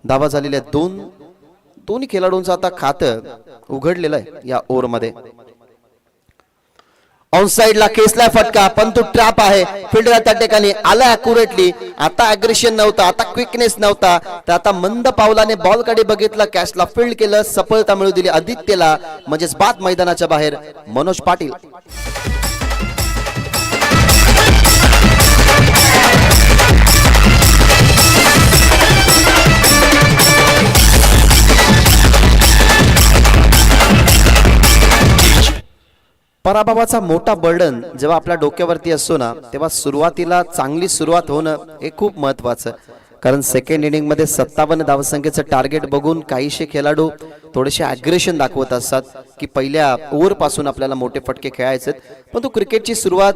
S2: धावा झालेल्या दोन्ही खेळाडूंचं आता खातं उघडलेलं आहे या ओव्हर मध्ये. ऑन साइडला केसला फटका पण तो ट्रॅप आहे. फिल्डर त्या ठिकाणी आला अॅक्युरेटली. आता अग्रेशन नव्हता, आता क्विकनेस नव्हता, तर आता मंद पावलाने बॉल कडे बघितलं, कॅचला फील्ड केलं, सफलता मिळू दिली आदित्यला. म्हणजेच बाद मैदानाच्या बाहेर मनोज पाटील. पराभवाचा मोठा बर्डन जेव्हा आपल्या डोक्यावरती असतो ना तेव्हा सुरुवातीला चांगली सुरुवात होणं हे खूप महत्वाचं. कारण सेकंड इनिंग मध्ये 57 धावसंख्येचं टार्गेट बघून काहीशे खेळाडू थोडेसे अग्रेशन दाखवत असतात की पहिल्या ओव्हर पासून आपल्याला मोठे फटके खेळायचे. पण तो क्रिकेटची सुरुवात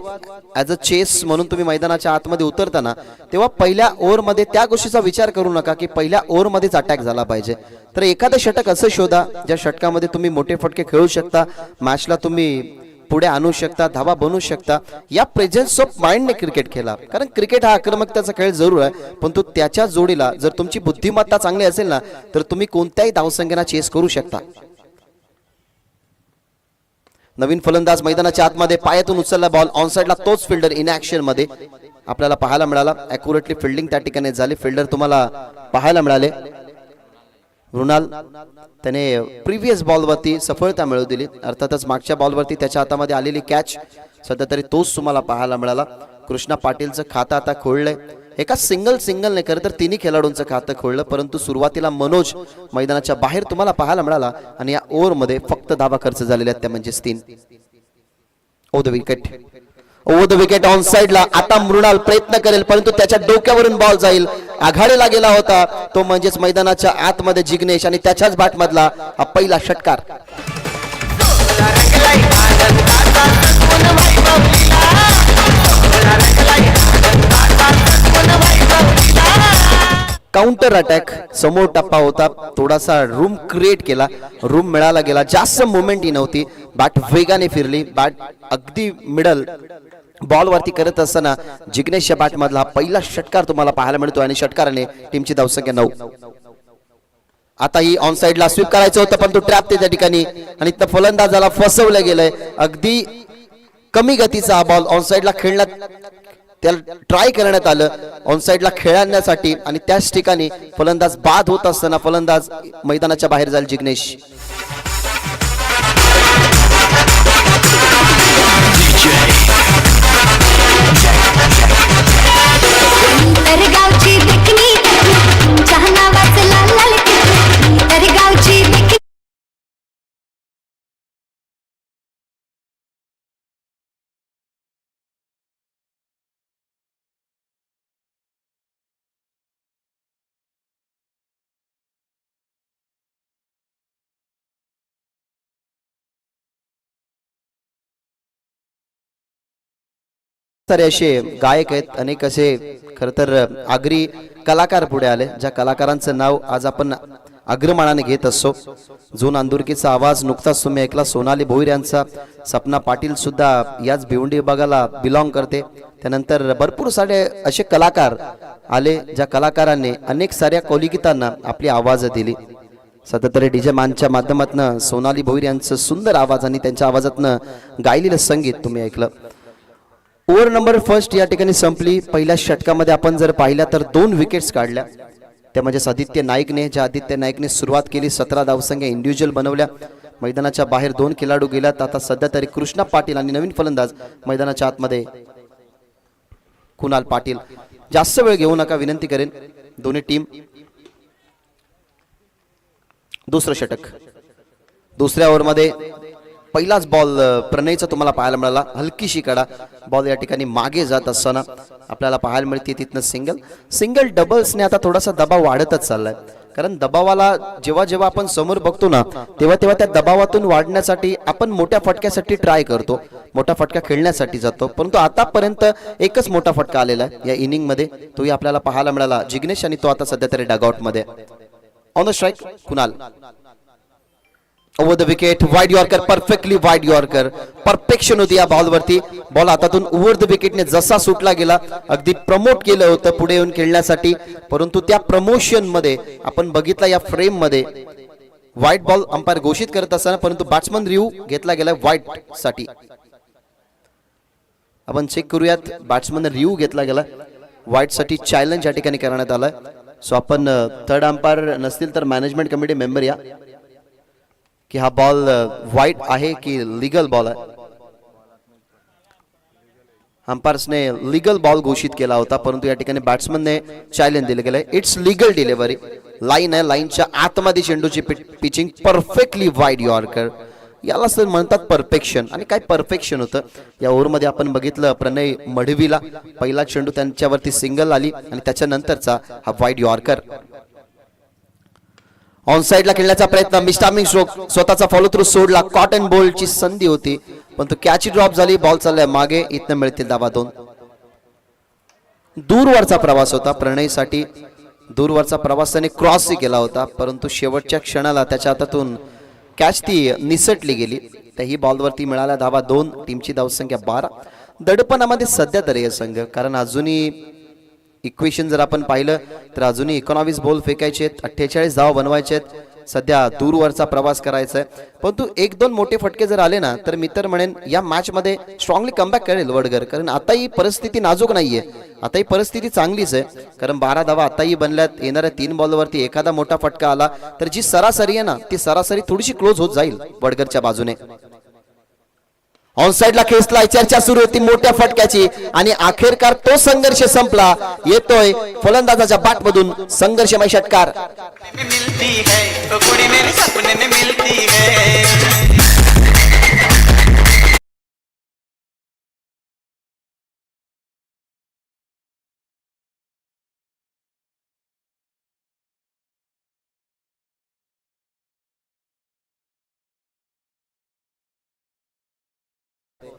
S2: ॲज अ चेस म्हणून तुम्ही मैदानाच्या आतमध्ये उतरताना तेव्हा पहिल्या ओव्हर मध्ये त्या गोष्टीचा विचार करू नका की पहिल्या ओव्हर मध्येच अटॅक झाला पाहिजे. तर एखादं षटक असं शोधा ज्या षटकामध्ये तुम्ही मोठे फटके खेळू शकता, मॅचला तुम्ही पुढे आणू शकता, धावा बनवू शकता. या प्रेझेन्स ऑफ माइंडने क्रिकेट खेळा. कारण क्रिकेट हा आक्रमकतेचा खेळ जरूर आहे पण तो त्याच्या जोडीला जर तुमची बुद्धिमत्ता चांगली असेल ना तर तुम्ही कोणत्याही धावसंख्येला चेस करू शकता. नवीन फलंदाज मैदानाच्या आतमध्ये पायातून उचलला बॉल. ऑन साइडला तोच फिल्डर इन ऍक्शन मध्ये आपल्याला पाहायला मिळाला. अॅक्युरेटली फिल्डिंग त्या ठिकाणी झाली. फिल्डर तुम्हाला पाहायला मिळाले मृणाल. त्याने प्रिव्हियस बॉलवरती सफलता मिळवू दिली. अर्थातच मागच्या बॉलवरती त्याच्या हातामध्ये आलेली कॅच सध्या तरी तोच तुम्हाला पाहायला मिळाला. कृष्णा पाटीलचं खातं आता खोललंय. एका सिंगलने खरं तर तिन्ही खेळाडूंचं खातं खोललं परंतु सुरुवातीला मनोज मैदानाच्या बाहेर तुम्हाला पाहायला मिळाला आणि या ओव्हर मध्ये फक्त धावा खर्च झालेल्या आहेत त्या म्हणजेच 3. ओव्हर द विकेट ऑन साइडला. आता मृणाल प्रयत्न करेल परंतु त्याच्या डोक्यावरून बॉल जाईल. आघाडीला गेला होता तो म्हणजेच मैदानाच्या आतमध्ये जिग्नेश आणि त्याच्याच बॅट मधला हा पहिला षटकार. काउंटर अटॅक समोर टप्पा होता. थोडासा रूम क्रिएट केला. रूम मिळाला गेला. जास्त मुवमेंट ही नव्हती. बॅट वेगाने फिरली. बॅट अगदी मिडल बॉल वरती करत असताना जिग्नेशच्या बॅट मधला पहिला षटकार तुम्हाला पाहायला मिळतो आणि षटकाराने टीमची धावसंख्या 9. आता ही ऑन साइडला स्वीप करायचं होतं पण तो ट्रॅप त्या ठिकाणी आणि त्या फलंदाजाला फसवलं गेलंय. अगदी कमी गतीचा बॉल ऑन साइडला खेळण्यात त्याला ट्राय करण्यात आलं ऑन साइडला खेळण्यासाठी आणि त्याच ठिकाणी फलंदाज बाद होत असताना फलंदाज मैदानाच्या बाहेर जाईल जिग्नेश.
S3: तर गावची देखणी तुमच्या नावाचं लाल लाल टिकली तर गावची देखणी.
S2: सारे असे गायक आहेत, अनेक असे खर तर आगरी कलाकार पुढे आले, ज्या कलाकारांचं नाव आज आपण अग्रमानाने घेत असतो. जो नांदुरकीचा आवाज नुकताच तुम्ही ऐकला, सोनाली भोईर यांचा. सपना पाटील सुद्धा याच भिवंडी विभागाला बिलॉंग करते. त्यानंतर भरपूर सारे असे कलाकार आले, ज्या कलाकारांनी अनेक साऱ्या कोलिगीतांना आपली आवाज दिली. सततरी डीजे मानच्या माध्यमातून सोनाली भोईर यांचं सुंदर आवाज आणि त्यांच्या आवाजातनं गायलेलं संगीत तुम्ही ऐकलं. ओव्हर नंबर फर्स्ट या ठिकाणी संपली. पहिल्या षटकामध्ये आपण जर पाहिल्या तर 2 विकेट्स काढल्या. त्या म्हणजे आदित्य नाईकने, ज्या आदित्य नाईकने सुरुवात केली 17 धावसंख्या इंडिव्हिज्युअल बनवल्या. मैदानाच्या बाहेर 2 खेळाडू गेल्यात. आता सध्या तरी कृष्णा पाटील आणि नवीन फलंदाज मैदानाच्या आतमध्ये कुणाल पाटील. जास्त वेळ घेऊ नका विनंती करेन दोन्ही टीम. दुसरं षटक, दुसऱ्या ओव्हरमध्ये पहिलाच बॉल प्रणयचा तुम्हाला पाहायला मिळाला. हलकीशी कडा बॉल या ठिकाणी मागे जात असताना आपल्याला पाहायला मिळते. तिथनं सिंगल डबल्सने आता थोडासा दबाव वाढतच चाललाय. कारण दबावाला जेव्हा जेव्हा आपण समोर बघतो ना, तेव्हा तेव्हा त्या दबावातून वाढण्यासाठी आपण मोठ्या फटक्यासाठी ट्राय करतो, मोठा फटका खेळण्यासाठी जातो. परंतु आतापर्यंत एकच मोठा फटका आलेला आहे या इनिंग मध्ये, तोही आपल्याला पाहायला मिळाला जिग्नेश, आणि तो आता सध्या तरी डगआउट मध्ये. On the strike Kunal. Over the wicket, wide yorker, perfectly wide yorker. Perfection होती या बॉलवरती. बॉल हातातून ओव्हर द विकेटने जसा सुटला गेला, अगदी प्रमोट केलं होतं पुढे येऊन खेळण्यासाठी. परंतु त्या प्रमोशन मध्ये आपण बघितला या फ्रेम मध्ये व्हाईट बॉल अंपायर घोषित करत असताना, परंतु बॅट्समन रिव्ह्यू घेतला गेला व्हाईट साठी. आपण चेक करूयात, बॅट्समन रिव्ह्यू घेतला गेला व्हाईट साठी. चॅलेंज या ठिकाणी करण्यात आलाय. सो आपण थर्ड अंपायर नसतील तर मॅनेजमेंट कमिटी मेंबर या की हा बॉल व्हाईट आहे की लीगल बॉल आहे. अंपायर्सने लीगल बॉल घोषित केला होता, परंतु या ठिकाणी बॅट्समनने चॅलेंज दिले गेले. It's legal delivery. लाईन आहे, लाईनच्या आतमध्ये चेंडूची पिचिंग, परफेक्टली वाईड यॉर्कर. याला सर म्हणतात परफेक्शन. आणि काय परफेक्शन होतं या ओव्हरमध्ये आपण बघितलं. प्रणय मढवीला पहिला चेंडू त्यांच्यावरती सिंगल आली आणि त्याच्यानंतरचा हा वाईड यॉर्कर. ऑन साइडला खेळण्याचा प्रयत्न, मिस्टामिंग स्ट्रोक, स्वतःचा फॉलो थ्रू सोडला. कॉटन बॉलची संधी होती, पण तो कॅच ड्रॉप झाली. बॉल चाललाय मागे, इथनं मिळतील धावा 2. दूरवरचा प्रवास होता प्रणयसाठी. दूरवरचा प्रवास त्याने क्रॉसही केला होता, परंतु शेवटच्या क्षणाला त्याच्या हातातून कॅच ती निसटली गेली. तर ही बॉलवरती मिळाल्या धावा 2. टीमची धावसंख्या 12. दडपणामध्ये सध्या तरी हे संघ, कारण अजूनही इक्वेशन जर आपण पाहिलं तर अजूनही 19 बॉल फेकायचे आहेत, 48 धावा बनवायचे आहेत. सध्या दूरवरचा प्रवास करायचा आहे, परंतु 1-2 मोठे फटके जर आले ना तर मी तर म्हणेन या मॅच मध्ये स्ट्रॉंगली कमबॅक करेल वडगर. कारण आता ही परिस्थिती नाजूक नाहीये, आता ही परिस्थिती चांगलीच आहे. कारण 12 धावा आताही बनल्यात. येणाऱ्या 3 बॉलवरती एखादा मोठा फटका आला तर जी सरासरी आहे ना, ती सरासरी थोडीशी क्लोज होत जाईल वडगरच्या बाजूने. ऑन साइडला खेचलाय, चर्चा सुरू होती मोठ्या फटक्याची आणि अखेरकार तो संघर्ष संपला. येतोय फलंदाजाच्या बॅटमधून संघर्षमय षटकार.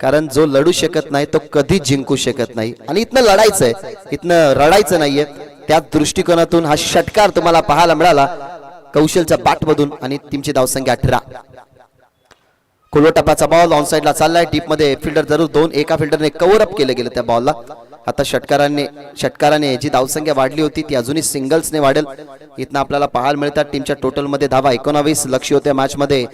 S2: कारण जो लढू शकत नाही तो कधीच जिंकू शकत नाही. आणि इथनं लढायचंय, इथनं रडायचं नाहीये. त्या दृष्टिकोनातून हा षटकार तुम्हाला पाहायला मिळाला कौशलच्या बॅटमधून. आणि टीमची धावसंख्या 18. कोलोटापाचा बॉल ऑन साइडला चाललाय. डीप मध्ये फिल्डर जरूर 2, एका फिल्डरने कव्हर अप केलं गेलं त्या बॉलला. आता षटकाराने जी धावसंख्या वाढली होती ती अजूनही सिंगल्सने वाढेल. इथनं आपल्याला पाहायला मिळतात टीमच्या टोटल मध्ये धावा 19. लक्ष्य होत्या मॅच मध्ये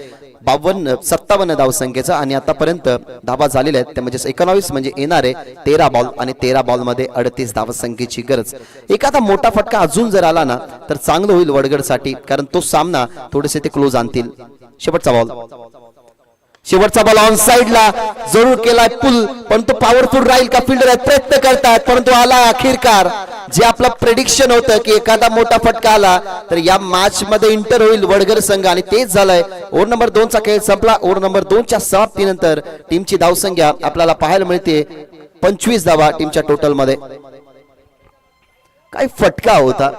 S2: 57 धावसंख्येचा आणि आतापर्यंत धावा झालेल्या आहेत त्या म्हणजे 19 म्हणजे येणारे 13 बॉल आणि 13 बॉल मध्ये 38 धावसंख्येची गरज. एखादा मोठा फटका अजून जर आला ना तर चांगलं होईल वडगडसाठी, कारण तो सामना थोडेसे ते क्लोज आणतील. शेवटचा बॉल ऑन साइडला जरूर केलाय पुल, परंतु पॉवरफुल राहील का? फिल्डर आहेत, प्रयत्न करतात, परंतु आला अखेरकार. जे आपलं प्रेडिक्शन होतं की एखादा मोठा फटका आला तर या मॅच मध्ये इंटर होईल वडगर संघ, आणि तेच झालंय. ओव्हर नंबर 2 चा खेळ संपला. ओव्हर नंबर 2 च्या समाप्तीनंतर टीमची धावसंख्या आपल्याला पाहायला मिळते 25 धावा टीमच्या टोटल मध्ये. काय फटका होता,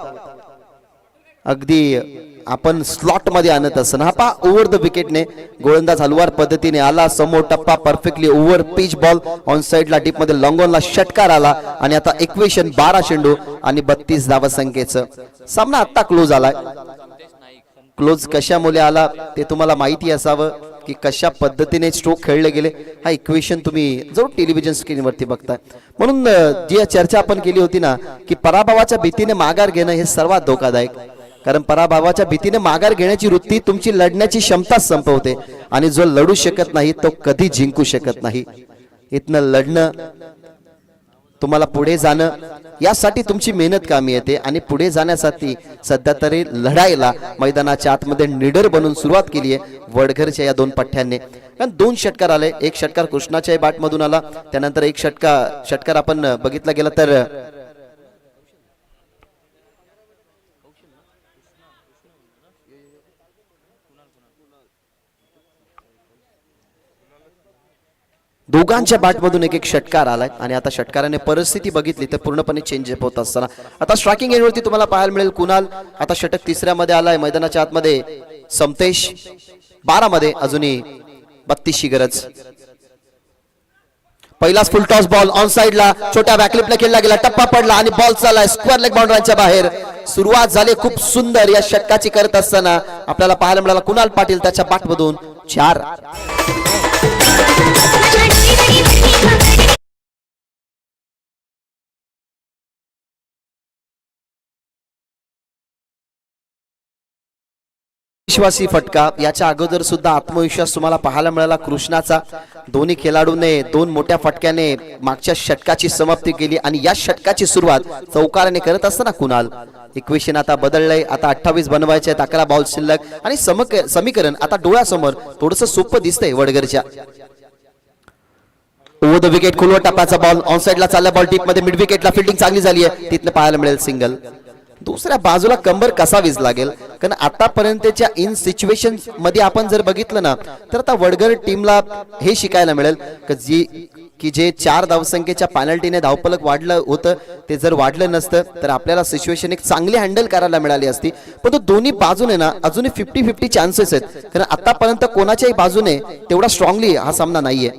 S2: अगदी आपण स्लॉट मध्ये आणत असताना. हा पा ओव्हर द विकेटने गोलंदाज हलवार पद्धतीने आला, समोर टप्पा perfectly over pitch ball on साइडला डीप मध्ये लॉंग ऑनला षटकार आला आणि आता इक्वेशन 12 चेंडू आणि 32 धावसंख्येचं सामना आता क्लोज आलाय. क्लोज कशामुळे आला ते तुम्हाला माहिती असावं की कशा पद्धतीने स्ट्रोक खेळले गेले. हा इक्वेशन तुम्ही जरूर टेलिव्हिजन स्क्रीनवरती बघताय. म्हणून जी चर्चा आपण केली होती ना की पराभवाच्या भीतीने माघार घेणं हे सर्वात धोकादायक, कारण पराभवाच्या भीतीने माघार घेण्याची वृत्ती तुमची लढण्याची क्षमता संपवते आणि जो लढू शकत नाही तो कधी जिंकू शकत नाही. इथनं लढणं, तुम्हाला पुढे जाणं यासाठी तुमची मेहनत कामी येते आणि पुढे जाण्यासाठी सध्या तरी लढायला मैदानाच्या आतमध्ये निडर बनून सुरुवात केली आहे वडघरच्या या 2 पठ्ठ्यांनी. कारण 2 षटकार आले, एक षटकार कृष्णाच्या बॅट मधून आला, त्यानंतर एक षटकार आपण बघितला गेला तर दोघांच्या बॅटमधून एक षटकार आलाय आणि आता षटकाराने परिस्थिती बघितली तर पूर्णपणे चेंज होत असताना आता स्ट्रायकिंग एंडवरती तुम्हाला पाहायला मिळेल कुणाल. आता षटक 3ऱ्या मध्ये आलाय. मैदानाच्या आतमध्ये समतेश 12 मध्ये अजूनही 32 ची गरज. पहिलाच फुल टॉस बॉल ऑन साइडला छोट्या बॅकलिपला खेळला गेला, टप्पा पडला आणि बॉल चाललाय स्क्वेअर लेग बाउंड्रीच्या बाहेर. सुरुवात झाली खूप सुंदर या षटकाची करत असताना आपल्याला पाहायला मिळाला कुणाल पाटील त्याच्या बॅटमधून 4. विश्वासी फटका. याच्या अगोदर सुद्धा आत्मविश्वास तुम्हाला पाहायला मिळाला कृष्णाचा. दोन्ही खेळाडूंनी 2 मोठ्या फटक्याने मागच्या षटकाची समाप्ती केली आणि या षटकाची सुरुवात चौकाराने करत असताना कुणाल. इक्वेशन आता बदललंय, आता 28 बनवायचे आहेत, 11 बॉल शिल्लक आणि समीकरण आता डोळ्यासमोर थोडंसं सोपं दिसतंय वडगरच्या. ओव्हर द विकेट खोलवर टप्प्याचा बॉल ऑन साइडला चालला, बॉल डीप मध्ये मिड विकेटला फील्डिंग चांगली झाली आहे, तिथनं पाहायला मिळेल सिंगल. दुसऱ्या बाजूला कंबर कसावीच लागेल, कारण आतापर्यंतच्या इन सिच्युएशन मध्ये आपण जर बघितलं ना तर आता वडगर टीमला हे शिकायला मिळेल की जे 4 धावसंख्येच्या पेनल्टीने धावफलक वाढलं होतं ते जर वाढलं नसतं तर आपल्याला सिच्युएशन एक चांगली हँडल करायला मिळाली असती. पण तो दोन्ही बाजूने ना अजूनही 50-50 चान्सेस आहेत, कारण आतापर्यंत कोणाच्याही बाजूने तेवढा स्ट्रॉंगली हा सामना नाहीये.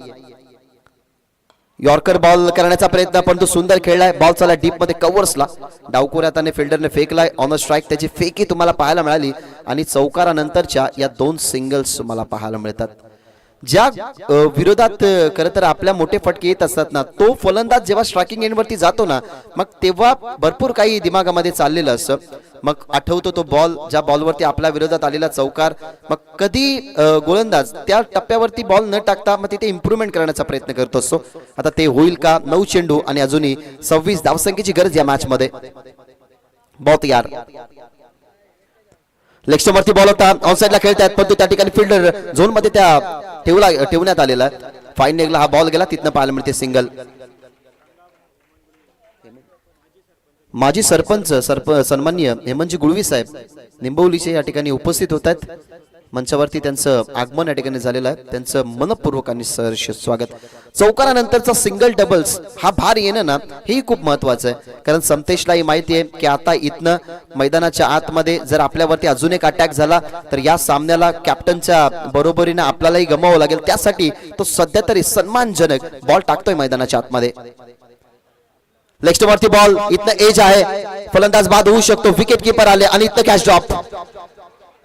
S2: यॉर्कर बॉल करण्याचा प्रयत्न पण तो सुंदर खेळलाय, बॉल चालला डीप मध्ये कव्हर्सला, डावखोऱ्यात फिल्डरने फेकलाय ऑन अ स्ट्राईक. त्याची फेकी तुम्हाला पाहायला मिळाली आणि चौकारानंतरच्या या 2 सिंगल्स तुम्हाला पाहायला मिळतात. ज्या विरोधात खरं तर आपल्या मोठे फटके येत असतात ना, तो फलंदाज जेव्हा स्ट्रायकिंग एंडवरती जातो ना मग तेव्हा भरपूर काही दिमागामध्ये चाललेलं असतं. मग आठवतो तो बॉल ज्या बॉलवरती आपल्या विरोधात आलेला चौकार, मग कधी गोलंदाज त्या टप्प्यावरती बॉल न टाकता मग तिथे इम्प्रूव्हमेंट करण्याचा प्रयत्न करत असतो. आता ते होईल का? 9 चेंडू आणि अजूनही 26 धावसंख्येची गरज या मॅच मध्ये. बहुत यार लेग स्टंपवरती बॉल होता, ऑन साइडला खेळतात परंतु त्या ठिकाणी फिल्डर झोन मध्ये ठेवण्यात आलेला. फाईन लेगला हा बॉल गेला, तिथनं पाहायला मिळते सिंगल. माजी सरपंच सन्माननीय हेमंतजी गुळवी साहेब निंबवलीचे या ठिकाणी उपस्थित होत आहेत. मंचावरती त्यांचं आगमन या ठिकाणी झालेलं आहे, त्यांचं मनपूर्वक आणि सहर्ष स्वागत. चौकारानंतरचा सिंगल डबल्स हा भार येणं ना हेही खूप महत्वाचं आहे, कारण समतेशलाही माहिती आहे की आता इथनं मैदानाच्या आतमध्ये जर आपल्यावरती अजून एक अटॅक झाला तर या सामन्याला कॅप्टनच्या बरोबरीने आपल्यालाही गमावं लागेल. त्यासाठी तो सध्या तरी सन्मानजनक बॉल टाकतोय मैदानाच्या आतमध्ये. लेग स्टंपवरती बॉल, इथनं एज आहे, फलंदाज बाद होऊ शकतो. विकेट कीपर आले आणि इथनं कॅच ड्रॉप.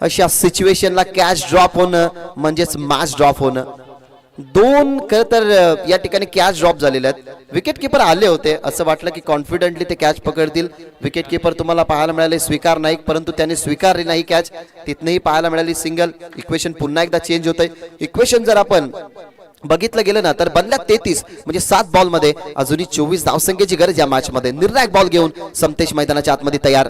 S2: अशा सिच्युएशनला कॅच ड्रॉप होणं म्हणजेच मॅच ड्रॉप होणं. दोन खरं तर या ठिकाणी कॅच ड्रॉप झालेले आहेत. विकेट किपर आले होते, असं वाटलं की कॉन्फिडेंटली ते कॅच पकडतील. विकेट किपर तुम्हाला पाहायला मिळाले स्वीकार नाईक, परंतु त्यांनी स्वीकारली नाही कॅच. तिथनंही पाहायला मिळाली सिंगल. इक्वेशन पुन्हा एकदा चेंज होतंय. इक्वेशन जर आपण बघितलं गेलं ना तर बनल्या 33 म्हणजे 7 बॉल मध्ये अजूनही 24 धावसंख्येची गरज या मॅच मध्ये. निर्णायक बॉल घेऊन समतेश मैदानाच्या आतमध्ये तयार.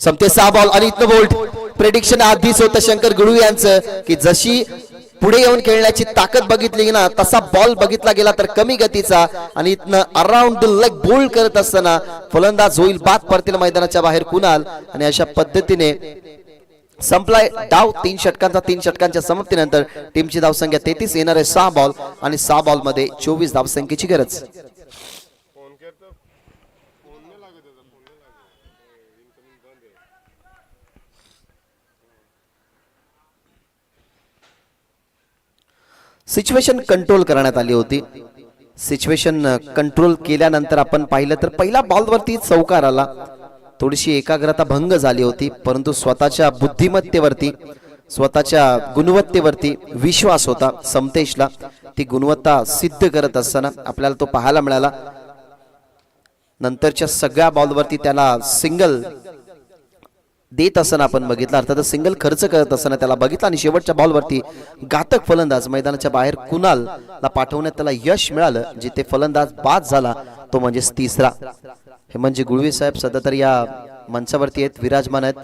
S2: समतेश 6 बॉल आणि इथनं बोल्ट. प्रेडिक्शन आधीच होतं शंकर गुळू यांचं की जशी पुढे येऊन खेळण्याची ताकद बघितली ना तसा बॉल बघितला गेला तर कमी गतीचा आणि इथनं अराउंड द लेग बोल्ड करत असताना फलंदाज होईल बाद पडतील मैदानाच्या बाहेर कुणाल. आणि अशा पद्धतीने संपलाय डाव. 3 षटकांचा. 3 षटकांच्या समाप्तीनंतर टीमची धावसंख्या 33 येणार आहे 6 बॉल आणि 6 बॉल मध्ये 24 धावसंख्येची गरज. सिच्युएशन कंट्रोल करण्यात आली होती. सिच्युएशन कंट्रोल केल्यानंतर आपण पाहिलं तर पहिल्या बॉलवरती चौकार आला. थोडीशी एकाग्रता भंग झाली होती, परंतु स्वतःच्या बुद्धिमत्तेवरती स्वतःच्या गुणवत्तेवरती विश्वास होता समतेशला. ती गुणवत्ता सिद्ध करत असताना आपल्याला तो पाहायला मिळाला. नंतरच्या सगळ्या बॉलवरती त्याला सिंगल देत असताना आपण बघितलं, अर्थात सिंगल खर्च करत असताना त्याला बघितलं. आणि शेवटच्या बॉलवरती घातक फलंदाज मैदानाच्या बाहेर कुणालला पाठवण्यात त्याला यश मिळालं. जिथे फलंदाज बाद झाला तो म्हणजेच तिसरा. हे म्हणजे गुळवे साहेब सध्या तर या मंचावरती आहेत, विराजमान आहेत.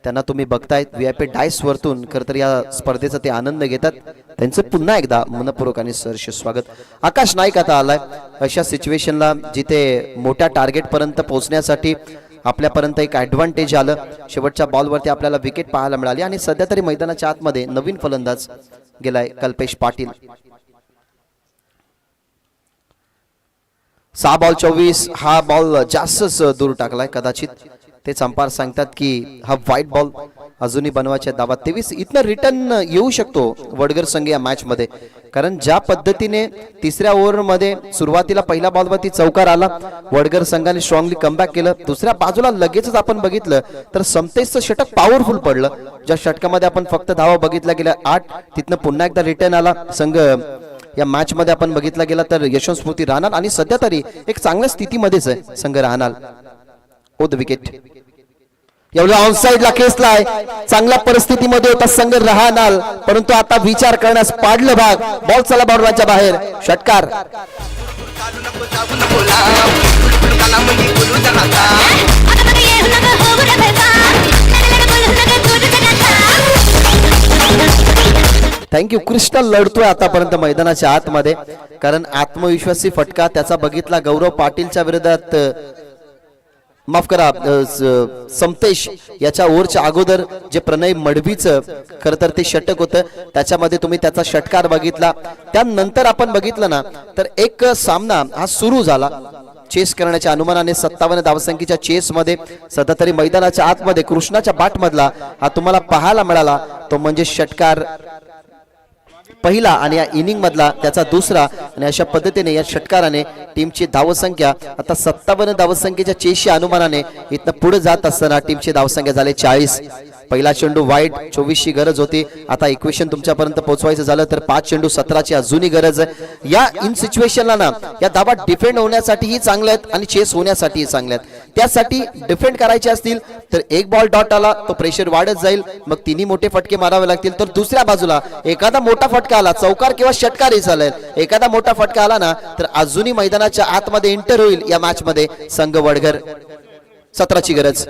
S2: त्यांना तुम्ही बघतायत VIP डायस वरतून. खरं तर या स्पर्धेचा ते आनंद घेतात. त्यांचं पुन्हा एकदा मनपूर्वक आणि सहर्ष स्वागत. आकाश नाईक आता आलाय. अशा सिच्युएशनला जिथे मोठ्या टार्गेट पर्यंत पोहोचण्यासाठी आपल्यापर्यंत एक ऍडव्हान्टेज आलं. शेवटच्या बॉलवरती आपल्याला विकेट पाहायला मिळाली आणि सध्या तरी मैदानाच्या आतमध्ये नवीन फलंदाज गेलाय कल्पेश पाटील. 6 बॉल 24. हा बॉल जास्तच दूर टाकलाय. कदाचित तेच अंपायर सांगतात की हा व्हाईट बॉल अजूनही बनवायच्या दाबात. 23 इथनं रिटर्न येऊ शकतो वडगर संघ या मॅच मध्ये, कारण ज्या पद्धतीने तिसऱ्या ओव्हर मध्ये सुरुवातीला पहिल्या बॉलवरती चौकार आला, वडगर संघाने स्ट्रॉंगली कमबॅक केलं. दुसऱ्या बाजूला लगेचच आपण बघितलं तर समतेशचं षटक पॉवरफुल पडलं. ज्या षटकामध्ये आपण फक्त धावा बघितल्या गेल्या 8, तिथनं पुन्हा एकदा रिटर्न आला संघ. या मॅच मध्ये आपण बघितला गेला तर यशवंत स्मृती राहणार आणि सध्या तरी एक चांगल्या स्थितीमध्येच आहे संघ राहणार. ओद विकेट एवढ्या ऑनसाइडला खेचलाय. चांगल्या परिस्थितीमध्ये होता संघ राहणार, परंतु आता विचार करण्यास पाडलं भाग. बॉल चला बॉलच्या बाहेर. षटकार. थँक्यू. कृष्णा लढतोय आतापर्यंत मैदानाच्या आतमध्ये, कारण आत्मविश्वासी फटका त्याचा बघितला गौरव पाटीलच्या विरोधात. माफ करा, समतेश याच्या ओव्हरच्या अगोदर जे प्रणय मडवीचं खरं तर ते षटक होतं, त्याच्यामध्ये तुम्ही त्याचा षटकार बघितला. त्यानंतर आपण बघितलं ना तर एक सामना हा सुरू झाला चेस करण्याच्या अनुमानाने. 57 धावसंख्येच्या चेस मध्ये सध्या तरी मैदानाच्या आतमध्ये कृष्णाच्या बाट मधला हा तुम्हाला पाहायला मिळाला. तो म्हणजे षटकार पहिला आणि या इनिंग मधला त्याचा दुसरा. आणि अशा पद्धतीने या षटकाराने टीमची धावसंख्या आता 57 धावसंख्येच्या चेसच्या अनुमानाने इथनं पुढे जात असताना टीमची धावसंख्या झाली 40. पहिला चेंडू वाईट, 24 ची गरज होती. आता इक्वेशन तुमच्यापर्यंत पोहोचवायचं झालं तर 5 चेंडू 17 ची अजूनही गरज आहे. या इन सिच्युएशनला ना या धावा डिफेंड होण्यासाठीही चांगल्या आहेत आणि चेस होण्यासाठीही चांगल्या आहेत. त्यासाठी डिफेंड करायचे असतील तर एक बॉल डॉट आला तो प्रेशर वाढत जाईल, मग तिन्ही मोठे फटके मारावे लागतील. तर दुसऱ्या बाजूला एखादा मोठा फटका आला, चौकार किंवा षटकारही चालेल, एखादा मोठा फटका आला ना तर अजूनही मैदानाच्या आतमध्ये एंटर होईल या मॅच मध्ये संघ वडगर. 17 ची गरज.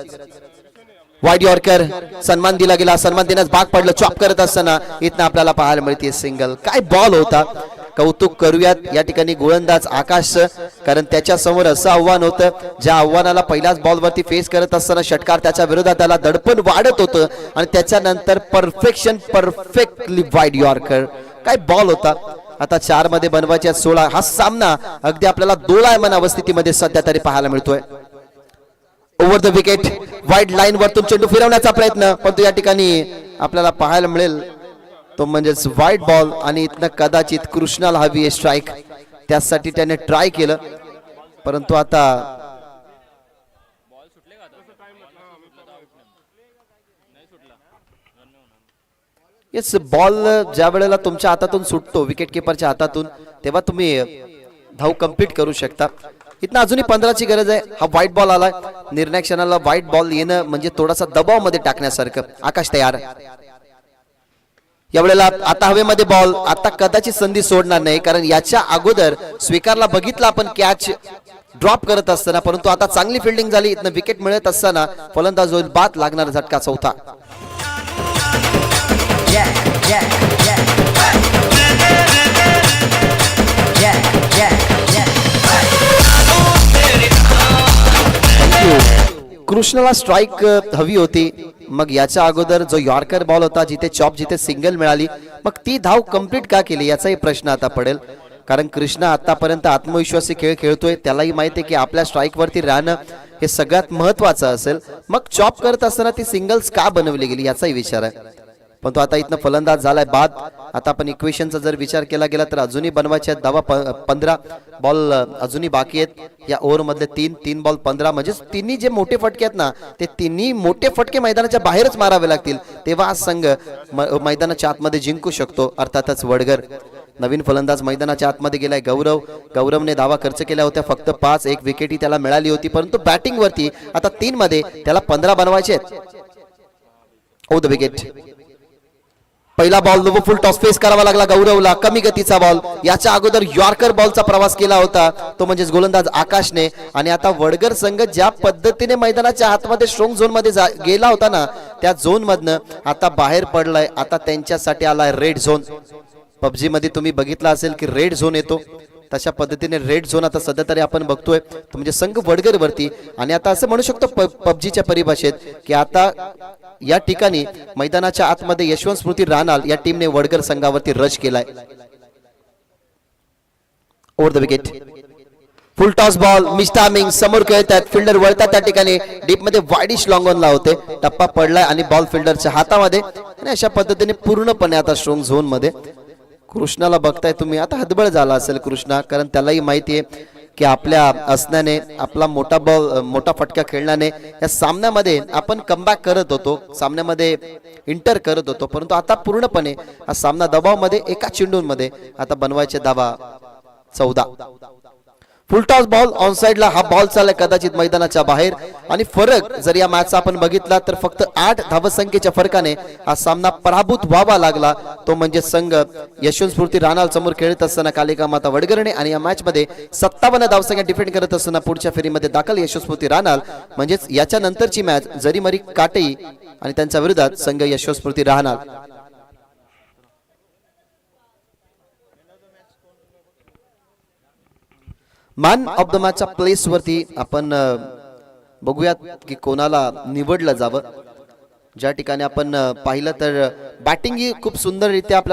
S2: वाईड यॉर्कर सन्मान दिला गेला, सन्मान देण्यास भाग पडलं. चॉप करत असताना इथनं आपल्याला पाहायला मिळते सिंगल. काय बॉल होता, कौतुक करूयात या ठिकाणी गोलंदाज आकाश, कारण त्याच्या समोर असं आव्हान होतं ज्या आव्हानाला पहिल्याच बॉलवरती फेस करत असताना षटकार त्याच्या विरोधात त्याला दडपण वाढत होतं आणि त्याच्यानंतर परफेक्टली वाईड यॉर्कर. काय बॉल होता. आता 4 मध्ये बनवायच्या 16. हा सामना अगदी आपल्याला दोलायमान अवस्थेमध्ये सध्या तरी पाहायला मिळतोय. Over the wicket wide line वरतून चेंडू फिरवण्याचा प्रयत्न, परंतु या ठिकाणी आपल्याला पाहायला मिळेल तो म्हणजेच व्हाईट बॉल. आणि इथनं कदाचित कृष्णाला हवी आहे स्ट्राईक, त्यासाठी त्याने ट्राय केलं, परंतु आता येस, बॉल ज्या वेळेला तुमच्या हातातून सुटतो विकेट किपरच्या हातातून तेव्हा तुम्ही धाव कम्प्लीट करू शकता. इथनं अजूनही 15ची गरज आहे. हा व्हाईट बॉल आलाय. निर्णायक क्षणाला व्हाईट बॉल येणं म्हणजे थोडासा दबाव मध्ये टाकण्यासारखं. आकाश तयार. यावेळेला आता हवेमध्ये बॉल. आता कदाचित संधी सोडणार नाही कारण याच्या अगोदर स्वीकारला बघितला आपण कॅच ड्रॉप करत असताना, परंतु आता चांगली फिल्डिंग झाली. इथनं विकेट मिळत असताना फलंदाज होईल बाद. लागणार झटका चौथा. कृष्णाला स्ट्राईक हवी होती. मग याच्या अगोदर जो यॉर्कर बॉल होता जिथे चॉप जिथे सिंगल मिळाली, मग ती धाव कंप्लीट का केली याचाही प्रश्न आता पडेल. कारण कृष्णा आतापर्यंत आत्मविश्वासी खेळ खेळतोय. त्यालाही माहिती आहे की आपल्या स्ट्राईक वरती राहणं हे सगळ्यात महत्वाचं असेल. मग चॉप करत असताना ती सिंगल्स का बनवली गेली याचाही विचार आहे. पण तो आता इथनं फलंदाज झालाय बाद. आता आपण इक्वेशनचा जर विचार केला गेला तर अजूनही बनवायचे आहेत धावा. 15 बॉल अजूनही बाकी आहेत या ओव्हर मधले. 3 बॉल 15 म्हणजे तिन्ही जे मोठे फटके आहेत ना ते तिन्ही मोठे फटके मैदानाच्या बाहेरच मारावे लागतील, तेव्हा हा संघ मैदानाच्या आतमध्ये जिंकू शकतो. अर्थातच वडगर. नवीन फलंदाज मैदानाच्या आतमध्ये गेलाय गौरवने धावा खर्च केल्या होत्या फक्त 5. एक विकेटही त्याला मिळाली होती, परंतु बॅटिंग वरती आता 3 मध्ये त्याला 15 बनवायचे आहेत. Oh the wicket. पहिला ball no full toss face करावा लागला गौरवला. कमी गतीचा बॉल. याच्या अगोदर यॉर्कर बॉलचा प्रवास केला होता तो म्हणजेच गोलंदाज आकाशने. आणि आता वडगर संघ ज्या पद्धतीने मैदानाच्या आतमध्ये स्ट्रॉंग झोन मध्ये गेला होता ना त्या झोन मधनं आता बाहेर पडलाय. आता त्यांच्यासाठी आलाय रेड झोन. पबजी मध्ये तुम्ही बघितला असेल की रेड झोन येतो, तशा पद्धतीने रेड झोन आता सध्या तरी आपण बघतोय तो म्हणजे संघ वडगर वरती. आणि आता असं म्हणू शकतो पबजीच्या परिभाषेत की आता या ठिकाणी मैदानाच्या आतमध्ये यशवंत स्मृती राहणार या टीमने वडगर संघावरती रश केलाय. Over the wicket. Full toss ball. Miss timing. समोर खेळतात फिल्डर वळतात त्या ठिकाणी डीप मध्ये वाईडिश लॉंग ऑन लावते. टप्पा पडलाय आणि बॉल फिल्डरच्या हातामध्ये. आणि अशा पद्धतीने पूर्णपणे आता स्ट्रॉंग झोन मध्ये कृष्णाला बघताय तुम्ही. आता हतबल झाला असेल कृष्णा, कारण त्यालाही माहिती आहे की आपल्या असण्याने आपला मोठा फटका खेळण्याने या सामन्यामध्ये आपण कमबॅक करत होतो, सामन्यामध्ये इंटर करत होतो, परंतु आता पूर्णपणे हा सामना दबावमध्ये एका चेंडूंमध्ये आता बनवायचे धावा 14. फुल टॉस बॉल ऑन साइडला. हा बॉल चालला कदाचित मैदानाच्या बाहेर. आणि फरक जर या मॅचचा आपण बघितला तर फक्त 8 धावसंख्येच्या फरकाने हा सामना पराभूत व्हावा लागला. तो म्हणजे संघ यशवंत स्फूर्ती राहणार समोर खेळत असताना कालिका माता वडगरने. आणि या मॅच मध्ये 57 धावसंख्या डिफेंड करत असताना पुढच्या फेरीमध्ये दाखल यशवंत स्फूर्ती राहणार. म्हणजेच याच्या नंतरची मॅच जरीमरी काटई आणि त्यांच्या विरोधात संघ यशवंत स्फूर्ती राहणार. मॅन ऑफ द मॅचच्या प्लेस वरती आपण बघूयात की कोणाला निवडलं जावं. ज्या ठिकाणी आपण पाहिलं तर बॅटिंग ही खूप सुंदररित्या आपल्याला